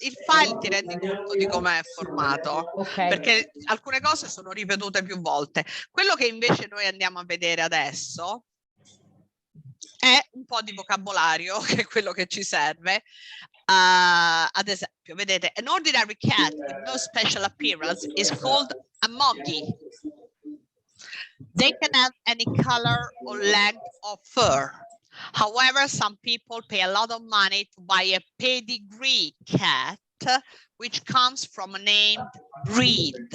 [SPEAKER 1] il file ti rendi conto di com'è formato, perché alcune cose sono ripetute più volte. Quello che invece noi andiamo a vedere adesso è un po' di vocabolario, che è quello che ci serve. Ad esempio, vedete, an ordinary cat with no special appearance is called a moggy. They can have any color or length of fur. However, some people pay a lot of money to buy a pedigree cat, which comes from a named breed.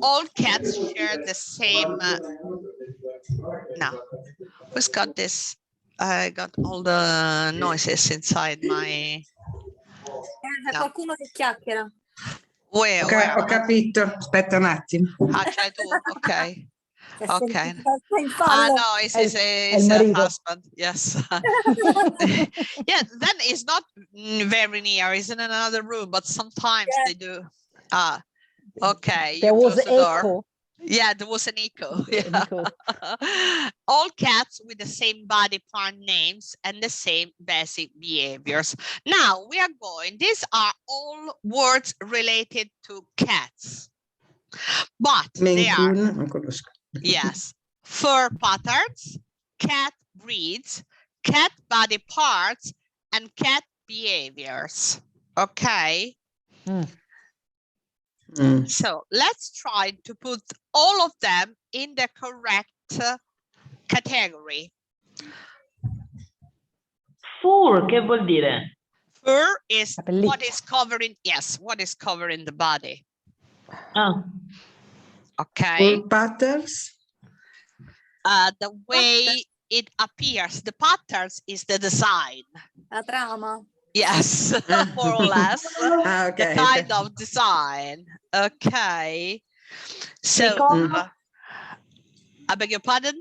[SPEAKER 1] All cats share the same. No, who's got this? I got all the noises inside my.
[SPEAKER 5] C'è qualcuno che chiacchiera.
[SPEAKER 1] Where?
[SPEAKER 3] Ho capito, aspetta un attimo.
[SPEAKER 1] Ah, c'hai tu, ok. Okay.
[SPEAKER 5] No,
[SPEAKER 1] it's his husband. Yes. Yeah, then it's not very near. It's in another room, but sometimes they do. Okay.
[SPEAKER 2] There was echo.
[SPEAKER 1] Yeah, there was an echo. Yeah. All cats with the same body part names and the same basic behaviors. Now we are these are all words related to cats. But they are, yes, fur patterns, cat breeds, cat body parts, and cat behaviors. Okay? So let's try to put all of them in the correct category.
[SPEAKER 7] Fur, che vuol dire?
[SPEAKER 1] Fur is what is covering, what is covering the body. Okay.
[SPEAKER 3] Fur patterns?
[SPEAKER 1] The way it appears, the patterns is the design.
[SPEAKER 5] La trama.
[SPEAKER 1] Yes, more or less. The kind of design. Okay. So, I beg your pardon?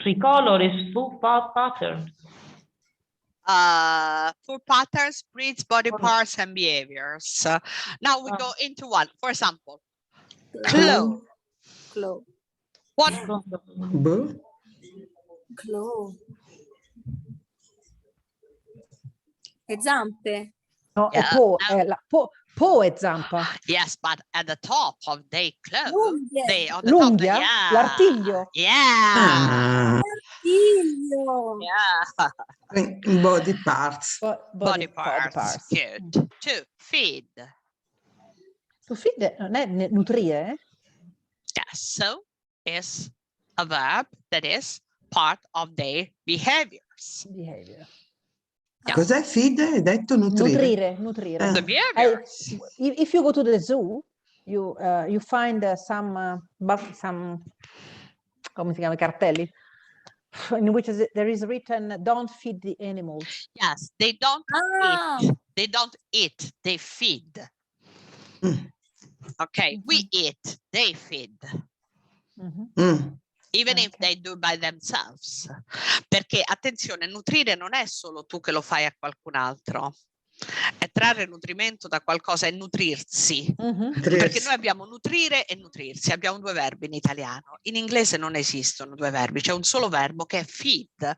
[SPEAKER 7] Tricolor is fur pattern.
[SPEAKER 1] For patterns, breeds, body parts, and behaviors. Now we go into one. For example, claw.
[SPEAKER 5] Claw.
[SPEAKER 1] What?
[SPEAKER 5] Claw. Le zampe.
[SPEAKER 2] No,
[SPEAKER 1] Yeah.
[SPEAKER 2] Po è zampa.
[SPEAKER 1] Yes, but at the top of the claw,
[SPEAKER 5] L'unghia.
[SPEAKER 1] on the top,
[SPEAKER 2] L'unghia?
[SPEAKER 1] yeah.
[SPEAKER 2] L'artiglio?
[SPEAKER 1] Yeah.
[SPEAKER 5] Figlio.
[SPEAKER 1] Yeah.
[SPEAKER 3] Body parts.
[SPEAKER 1] Body parts. Good. 2, feed.
[SPEAKER 2] To feed non è nutrire?
[SPEAKER 1] Yes, so is a verb that is part of their behaviors.
[SPEAKER 2] Behavior.
[SPEAKER 1] Yeah.
[SPEAKER 3] Cos'è feed? Hai detto nutrire?
[SPEAKER 2] Nutrire.
[SPEAKER 1] The behaviors.
[SPEAKER 2] If you go to the zoo, you find some come si chiama, cartelli, in which there is written, don't feed the animals.
[SPEAKER 1] Yes, they don't eat. They don't eat, they feed. Okay, we eat, they feed. Even if they do by themselves. Perché, attenzione, nutrire non è solo tu che lo fai a qualcun altro. E trarre nutrimento da qualcosa è nutrirsi.
[SPEAKER 2] Mhm.
[SPEAKER 1] Perché noi abbiamo nutrire e nutrirsi, abbiamo due verbi in italiano. In inglese non esistono due verbi, c'è un solo verbo che è feed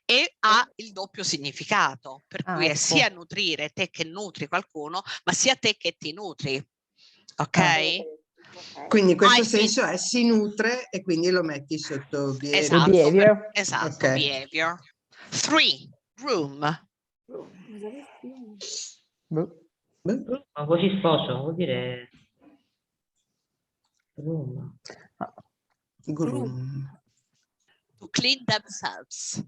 [SPEAKER 1] e ha il doppio significato, per
[SPEAKER 2] Ah,
[SPEAKER 1] cui è
[SPEAKER 2] ecco.
[SPEAKER 1] sia nutrire, te che nutri qualcuno, ma sia te che ti nutri. Ok?
[SPEAKER 3] Quindi in questo
[SPEAKER 1] I feed-
[SPEAKER 3] senso si nutre e quindi lo metti sotto
[SPEAKER 1] Esatto,
[SPEAKER 2] Behavior.
[SPEAKER 1] esatto,
[SPEAKER 3] Ok.
[SPEAKER 1] behavior. 3, room.
[SPEAKER 2] Boh.
[SPEAKER 7] Ma così sposo, vuol dire...
[SPEAKER 3] Groom.
[SPEAKER 1] To clean themselves.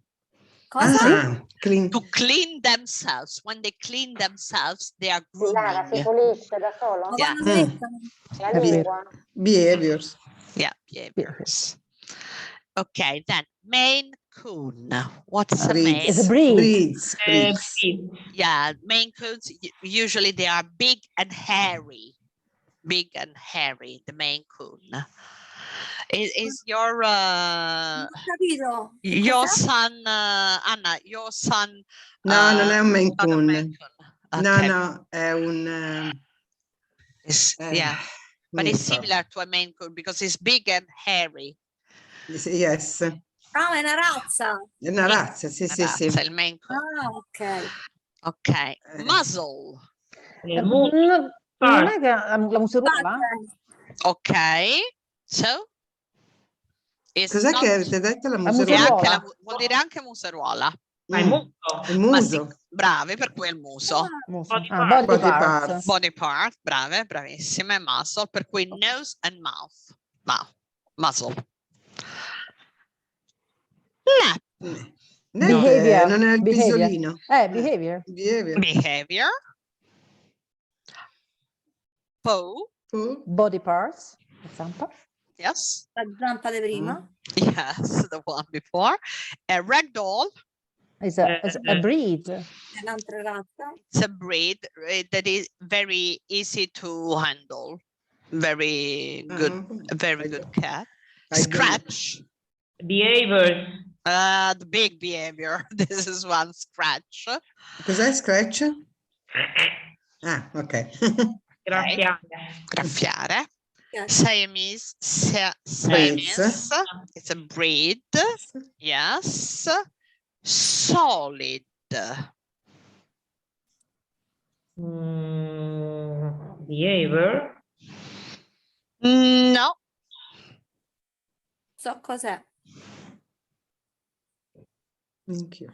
[SPEAKER 5] Cosa?
[SPEAKER 3] Clean.
[SPEAKER 1] To clean themselves. When they clean themselves, they are
[SPEAKER 4] Si lava, si
[SPEAKER 1] grooming.
[SPEAKER 4] pulisce da solo?
[SPEAKER 5] Ma
[SPEAKER 1] Yeah.
[SPEAKER 5] quando leccano?
[SPEAKER 4] La
[SPEAKER 2] Behavior.
[SPEAKER 4] lingua?
[SPEAKER 3] Behaviors.
[SPEAKER 1] Yeah, behaviors. Okay, then Maine Coon. What's a Maine?
[SPEAKER 2] It's a breed.
[SPEAKER 3] Breeds.
[SPEAKER 7] Sì.
[SPEAKER 1] Yeah, Maine Coons, usually they are big and hairy. Big and hairy, the Maine Coon. Is your
[SPEAKER 5] Non ho capito.
[SPEAKER 1] your
[SPEAKER 5] Cos'è?
[SPEAKER 1] son Anna, your son
[SPEAKER 3] No, non è un Maine
[SPEAKER 1] not a
[SPEAKER 3] Coon.
[SPEAKER 1] Maine Coon.
[SPEAKER 3] No,
[SPEAKER 1] Okay.
[SPEAKER 3] no, è un...
[SPEAKER 1] Yeah, but
[SPEAKER 3] mi
[SPEAKER 1] it's
[SPEAKER 3] ricordo.
[SPEAKER 1] similar to a Maine Coon because it's big and hairy.
[SPEAKER 3] Yes.
[SPEAKER 5] Ah, è una razza.
[SPEAKER 3] È una razza, sì,
[SPEAKER 1] Una
[SPEAKER 3] sì, sì.
[SPEAKER 1] razza, il Maine Coon.
[SPEAKER 5] Ah, ok.
[SPEAKER 1] Ok, muzzle.
[SPEAKER 2] Non è che la museruola?
[SPEAKER 1] Ok, so it's
[SPEAKER 3] Cos'è
[SPEAKER 1] not-
[SPEAKER 3] che avete detto la
[SPEAKER 1] è
[SPEAKER 3] museruola?
[SPEAKER 1] anche
[SPEAKER 2] museruola.
[SPEAKER 1] vuol dire anche museruola.
[SPEAKER 7] Ma il muso?
[SPEAKER 3] Il
[SPEAKER 1] Ma sì,
[SPEAKER 3] muso.
[SPEAKER 1] bravi, per cui è il muso.
[SPEAKER 7] Body
[SPEAKER 2] Ah,
[SPEAKER 7] part.
[SPEAKER 2] body
[SPEAKER 3] Body
[SPEAKER 2] parts.
[SPEAKER 3] parts.
[SPEAKER 1] Body part, brave, bravissime, muscle, per cui nose and mouth. Muzzle. Lap.
[SPEAKER 2] Behavior.
[SPEAKER 3] Non è il
[SPEAKER 2] Behavior.
[SPEAKER 3] pisolino.
[SPEAKER 2] Behavior.
[SPEAKER 3] Behavior.
[SPEAKER 1] Behavior. Paw.
[SPEAKER 3] Oh,
[SPEAKER 2] Body parts. Example.
[SPEAKER 1] Yes.
[SPEAKER 5] La zampa di prima.
[SPEAKER 1] Yes, the one before. A ragdoll.
[SPEAKER 2] Is a breed.
[SPEAKER 5] È un'altra razza.
[SPEAKER 1] It's a breed that is very easy to handle. Very good, a very good cat.
[SPEAKER 3] I don't-
[SPEAKER 1] Scratch.
[SPEAKER 7] Behaviors.
[SPEAKER 1] The big behavior. This is one, Scratch.
[SPEAKER 3] Cos'è Scratch? Ah, ok.
[SPEAKER 7] Graffiare.
[SPEAKER 1] Graffiare.
[SPEAKER 5] Yes.
[SPEAKER 1] Siamese. Siamese. It's a breed. Yes. Solid.
[SPEAKER 7] Behavior.
[SPEAKER 1] No.
[SPEAKER 5] So cos'è.
[SPEAKER 3] Thank you.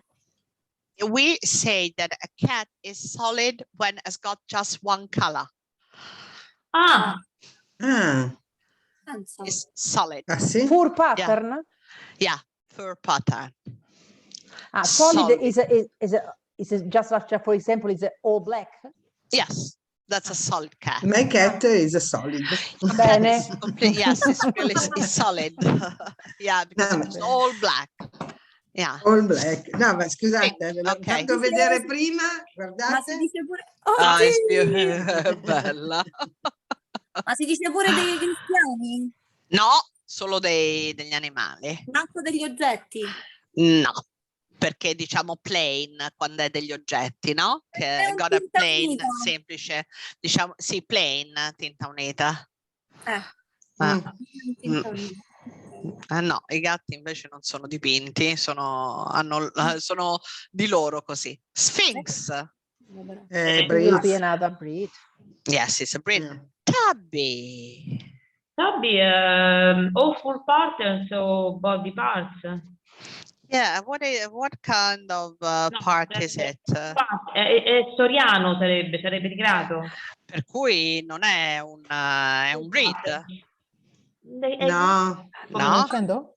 [SPEAKER 1] We say that a cat is solid when it's got just one color.
[SPEAKER 7] Ah,
[SPEAKER 3] Ah,
[SPEAKER 5] Penso.
[SPEAKER 1] It's solid.
[SPEAKER 3] ah sì?
[SPEAKER 2] Fur pattern.
[SPEAKER 1] Yeah, fur pattern.
[SPEAKER 2] Solid
[SPEAKER 1] Solid.
[SPEAKER 2] is just like, for example, is all black.
[SPEAKER 1] Yes, that's a solid cat.
[SPEAKER 3] My cat is a solid.
[SPEAKER 1] A cat
[SPEAKER 2] Bene.
[SPEAKER 1] is yes, it's really it's solid. Yeah, because
[SPEAKER 3] No,
[SPEAKER 1] it's all black. Yeah.
[SPEAKER 3] All black. No, ma scusate, ve l'ho
[SPEAKER 1] Ok.
[SPEAKER 3] fatto vedere prima,
[SPEAKER 5] Ma si
[SPEAKER 3] guardate.
[SPEAKER 5] dice pure...
[SPEAKER 1] Ah,
[SPEAKER 5] Oddio!
[SPEAKER 1] bella.
[SPEAKER 5] Ma si dice pure dei cristiani?
[SPEAKER 1] No, solo degli animali.
[SPEAKER 5] Manco degli oggetti?
[SPEAKER 1] No, perché diciamo plain quando è degli oggetti, no?
[SPEAKER 5] È
[SPEAKER 1] Che
[SPEAKER 5] un
[SPEAKER 1] got a
[SPEAKER 5] tinta
[SPEAKER 1] plain,
[SPEAKER 5] unita.
[SPEAKER 1] semplice. Diciamo, sì, plain, tinta unita.
[SPEAKER 3] Mm.
[SPEAKER 5] Tinta unita.
[SPEAKER 1] No, i gatti invece non sono dipinti, sono di loro così. Sphinx.
[SPEAKER 3] Breeds.
[SPEAKER 2] European other breed.
[SPEAKER 1] Yes, it's a breed.
[SPEAKER 3] Mm.
[SPEAKER 1] Tabby.
[SPEAKER 7] Tabby, all full patterns o body parts?
[SPEAKER 1] Yeah, what kind of part is it?
[SPEAKER 7] È soriano, sarebbe di grado.
[SPEAKER 1] Per cui non è un breed.
[SPEAKER 3] No,
[SPEAKER 1] No?
[SPEAKER 2] Dicendo?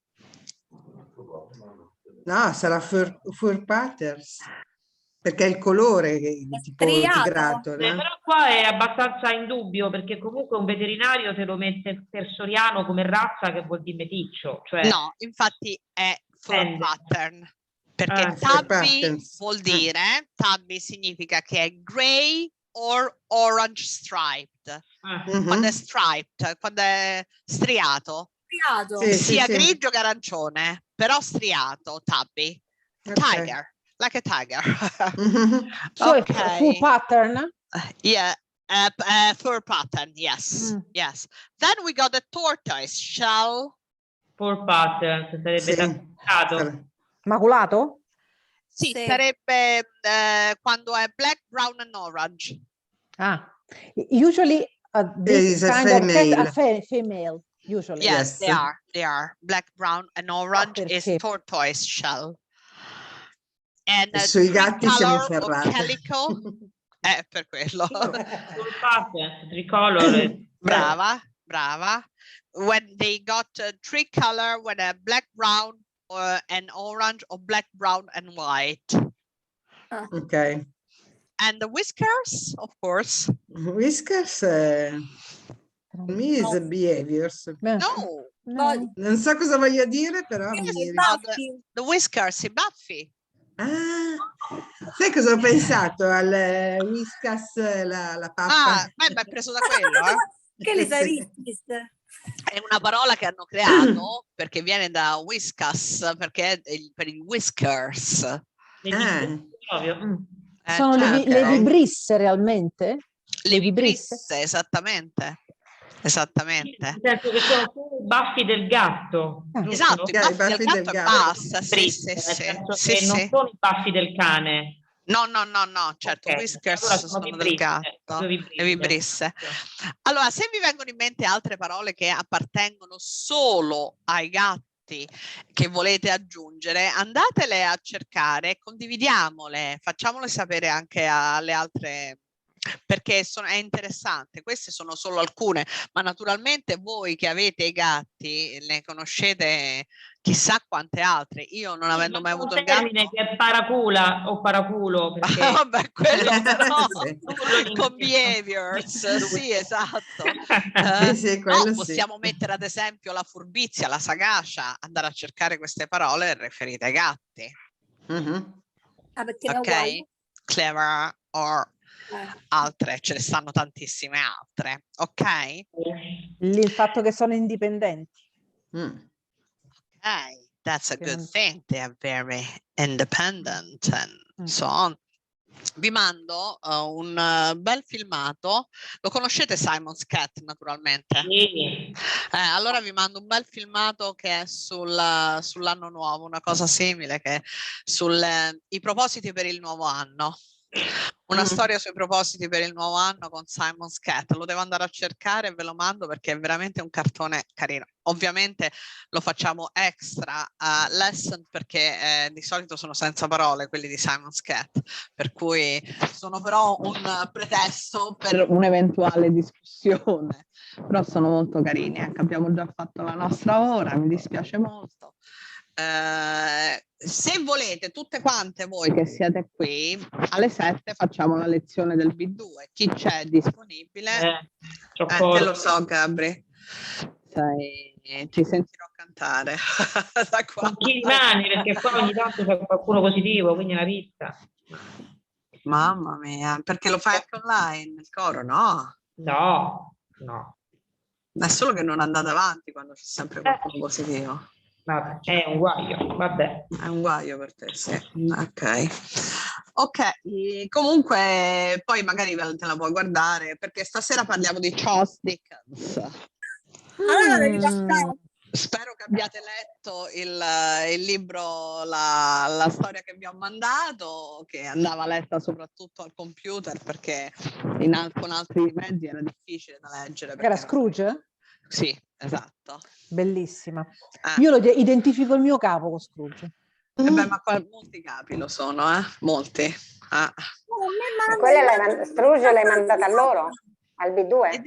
[SPEAKER 3] no, sarà fur patterns. Perché è il colore che tipo
[SPEAKER 5] striato.
[SPEAKER 3] tigrato, no?
[SPEAKER 7] Però qua è abbastanza in dubbio perché comunque un veterinario te lo mette per soriano come razza che vuol dire meticcio. Cioè...
[SPEAKER 1] No, infatti è fur pattern. Perché
[SPEAKER 3] fur
[SPEAKER 1] tabby
[SPEAKER 3] patterns.
[SPEAKER 1] vuol dire, tabby significa che è gray or orange striped.
[SPEAKER 3] Mhm.
[SPEAKER 1] Quando è striped, quando è striato,
[SPEAKER 5] Striato.
[SPEAKER 3] Sì,
[SPEAKER 1] sia
[SPEAKER 3] sì.
[SPEAKER 1] grigio che arancione, però striato, tabby.
[SPEAKER 3] Ok.
[SPEAKER 1] Tiger. like a tiger.
[SPEAKER 2] So a
[SPEAKER 1] Okay.
[SPEAKER 2] full pattern.
[SPEAKER 1] Yeah, fur pattern. Yes, yes. Then we got the tortoise shell.
[SPEAKER 7] Four patterns, sarebbe
[SPEAKER 3] Sì,
[SPEAKER 7] taccato.
[SPEAKER 2] Maculato?
[SPEAKER 1] Sì,
[SPEAKER 5] Sì.
[SPEAKER 1] sarebbe quando è black, brown and orange.
[SPEAKER 2] Usually
[SPEAKER 3] Is
[SPEAKER 2] this
[SPEAKER 3] a
[SPEAKER 2] kind of cat
[SPEAKER 3] female.
[SPEAKER 2] are female, usually.
[SPEAKER 1] Yes,
[SPEAKER 3] Yes.
[SPEAKER 1] they are. They are. Black, brown and orange is
[SPEAKER 2] perché?
[SPEAKER 1] tortoise shell. And
[SPEAKER 3] Sui gatti siamo
[SPEAKER 1] color or
[SPEAKER 3] ferrate.
[SPEAKER 1] calico. Per quello.
[SPEAKER 7] Four patterns, tricolor.
[SPEAKER 1] Brava, brava. When they got three color, when a black, brown, and orange, or black, brown and white.
[SPEAKER 3] Ok.
[SPEAKER 1] And the whiskers, of course.
[SPEAKER 3] Whiskers, for me is a behaviors.
[SPEAKER 1] No,
[SPEAKER 2] No.
[SPEAKER 3] Non so cosa voglia dire, però
[SPEAKER 1] Yes,
[SPEAKER 3] mi...
[SPEAKER 1] no, the whiskers, i baffi.
[SPEAKER 3] Ah, sai cosa ho pensato? Al Whiskas, la pappa.
[SPEAKER 1] Beh, ma è preso da quello, eh?
[SPEAKER 5] Che li sai
[SPEAKER 3] Sì.
[SPEAKER 5] visti?
[SPEAKER 1] È una parola che hanno creato perché viene da whiskas, perché è per i whiskers.
[SPEAKER 7] Ovvio.
[SPEAKER 2] Sono
[SPEAKER 3] ok.
[SPEAKER 2] le vibrisse realmente?
[SPEAKER 1] Le vibrisse, esattamente. Esattamente.
[SPEAKER 7] Nel senso che sono i baffi del gatto. giusto?
[SPEAKER 1] Esatto, i baffi del gatto e basta. Sì,
[SPEAKER 7] Brisse,
[SPEAKER 1] sì,
[SPEAKER 7] nel
[SPEAKER 1] sì,
[SPEAKER 7] senso
[SPEAKER 1] sì,
[SPEAKER 7] che non
[SPEAKER 1] sì.
[SPEAKER 7] sono i baffi del cane.
[SPEAKER 1] No, certo,
[SPEAKER 7] Ok,
[SPEAKER 1] whiskers
[SPEAKER 7] allora
[SPEAKER 1] sono del
[SPEAKER 7] vibrisse,
[SPEAKER 1] gatto,
[SPEAKER 7] due
[SPEAKER 1] le vibrisse. Allora, se vi vengono in mente altre parole che appartengono solo ai gatti che volete aggiungere, andatele a cercare, condividiamole, facciamole sapere anche alle altre, perché è interessante. Queste sono solo alcune, ma naturalmente voi che avete i gatti ne conoscete chissà quante altre. Io non avendo mai avuto il
[SPEAKER 7] un termine
[SPEAKER 1] gatto,
[SPEAKER 7] che è paracula o paraculo, perché
[SPEAKER 1] vabbè, quello però
[SPEAKER 3] Sì.
[SPEAKER 1] con behaviors, sì, esatto.
[SPEAKER 3] Sì,
[SPEAKER 1] No,
[SPEAKER 3] quello sì.
[SPEAKER 1] possiamo mettere ad esempio la furbizia, la sagacia, andare a cercare queste parole riferite ai gatti.
[SPEAKER 3] Mhm.
[SPEAKER 5] Perché ne è
[SPEAKER 1] Ok?
[SPEAKER 5] uguale.
[SPEAKER 1] Clever or altre, ce ne stanno tantissime altre. Ok?
[SPEAKER 2] Il fatto che sono indipendenti.
[SPEAKER 1] Okay, that's a
[SPEAKER 2] Che
[SPEAKER 1] good
[SPEAKER 2] non-
[SPEAKER 1] thing. They are very independent and so on. Vi mando un bel filmato. Lo conoscete Simon's Cat, naturalmente?
[SPEAKER 7] Sì.
[SPEAKER 1] Allora vi mando un bel filmato che è sull'anno nuovo, una cosa simile, che è i propositi per il nuovo anno. Una storia sui propositi per il nuovo anno con Simon's Cat. Lo devo andare a cercare e ve lo mando perché è veramente un cartone carino. Ovviamente lo facciamo extra lesson perché di solito sono senza parole quelli di Simon's Cat, per cui sono però un pretesto per un'eventuale discussione. Però sono molto carini, ecco, abbiamo già fatto la nostra ora, mi dispiace molto. Se volete, tutte quante voi che siete qui, alle 7 facciamo la lezione del B2. Chi c'è disponibile? Te lo so, Gabri. Ti sentirò cantare. Da qua.
[SPEAKER 7] Con chi rimani? Perché poi ogni tanto c'è qualcuno positivo, quindi è una pizza.
[SPEAKER 1] Mamma mia, perché lo fai anche online, il coro, no?
[SPEAKER 7] No.
[SPEAKER 1] È solo che non andate avanti quando c'è sempre qualcuno positivo.
[SPEAKER 7] Vabbè, è un guaio, vabbè.
[SPEAKER 1] È un guaio per te, sì. Ok, comunque poi magari te la puoi guardare perché stasera parliamo di Charles Dickens. Spero che abbiate letto il libro, la storia che vi ho mandato, che andava letta soprattutto al computer perché con altri mezzi era difficile da leggere.
[SPEAKER 2] Era Scrooge?
[SPEAKER 1] Sì, esatto.
[SPEAKER 2] Bellissima. Io identifico il mio capo con Scrooge.
[SPEAKER 1] Beh, ma molti capi lo sono, molti.
[SPEAKER 4] Quella Scrooge l'hai mandata a loro? Al B2?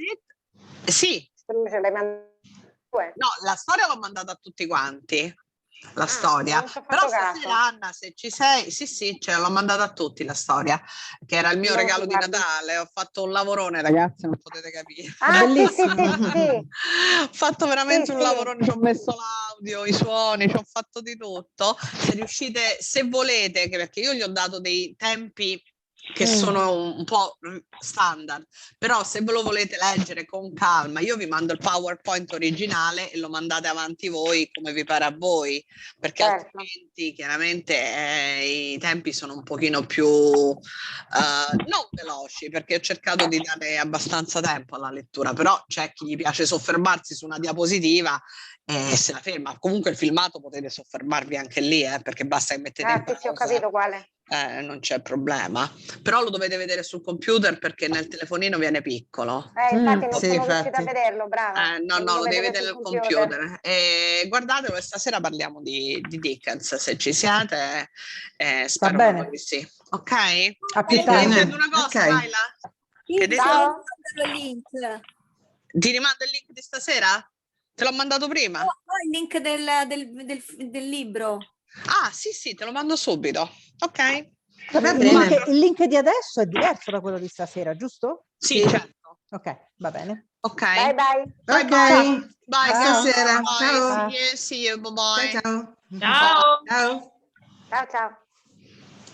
[SPEAKER 1] Sì.
[SPEAKER 4] Scrooge l'hai mandata al B2?
[SPEAKER 1] No, la storia l'ho mandata a tutti quanti. La storia, però stasera Anna, se ci sei, sì, l'ho mandata a tutti la storia, che era il mio regalo di Natale. Ho fatto un lavorone, ragazzi, non potete capire.
[SPEAKER 4] Sì.
[SPEAKER 1] Ho fatto veramente un lavorone, ci ho messo l'audio, i suoni, ci ho fatto di tutto. Se riuscite, se volete, perché io gli ho dato dei tempi che sono un po' standard, però se ve lo volete leggere con calma, io vi mando il PowerPoint originale e lo mandate avanti voi come vi pare a voi, perché
[SPEAKER 4] Certo.
[SPEAKER 1] altrimenti chiaramente i tempi sono un pochino più non veloci, perché ho cercato di dare abbastanza tempo alla lettura, però c'è chi gli piace soffermarsi su una diapositiva e se la ferma. Comunque il filmato potete soffermarvi anche lì, perché basta che mettete in
[SPEAKER 4] Sì, sì, ho
[SPEAKER 1] pausa.
[SPEAKER 4] capito quale.
[SPEAKER 1] Non c'è problema, però lo dovete vedere sul computer perché nel telefonino viene piccolo.
[SPEAKER 4] Infatti non
[SPEAKER 3] sì,
[SPEAKER 4] sono riuscita a
[SPEAKER 3] infatti.
[SPEAKER 4] vederlo, brava.
[SPEAKER 1] No,
[SPEAKER 4] Lo
[SPEAKER 1] lo devi
[SPEAKER 4] vedevo
[SPEAKER 1] vedere
[SPEAKER 4] sul
[SPEAKER 1] nel computer. Guardatelo, e stasera parliamo di Dickens, se ci siete. Spero
[SPEAKER 2] bene.
[SPEAKER 1] proprio di sì. Ok?
[SPEAKER 2] A più
[SPEAKER 1] Ti
[SPEAKER 2] tardi.
[SPEAKER 1] chiedo una cosa,
[SPEAKER 3] Ok.
[SPEAKER 1] Laila?
[SPEAKER 5] Sì,
[SPEAKER 1] Che hai detto?
[SPEAKER 5] ciao, mandalo il link.
[SPEAKER 1] Ti rimando il link di stasera? Te l'ho mandato prima?
[SPEAKER 5] No, il link del libro.
[SPEAKER 1] Ah, sì, te lo mando subito. Ok.
[SPEAKER 3] Va
[SPEAKER 2] Il
[SPEAKER 3] bene.
[SPEAKER 2] link di adesso è diverso da quello di stasera, giusto?
[SPEAKER 1] Sì,
[SPEAKER 3] Sì.
[SPEAKER 1] certo.
[SPEAKER 2] Ok, va bene.
[SPEAKER 1] Ok.
[SPEAKER 4] Bye bye.
[SPEAKER 1] Bye
[SPEAKER 3] Ok.
[SPEAKER 1] bye. Bye,
[SPEAKER 3] A
[SPEAKER 2] Ciao.
[SPEAKER 3] stasera.
[SPEAKER 1] Bye.
[SPEAKER 3] Ciao.
[SPEAKER 1] See you. Bye bye.
[SPEAKER 3] Ciao.
[SPEAKER 7] Ciao.
[SPEAKER 3] Ciao.
[SPEAKER 4] Ciao ciao.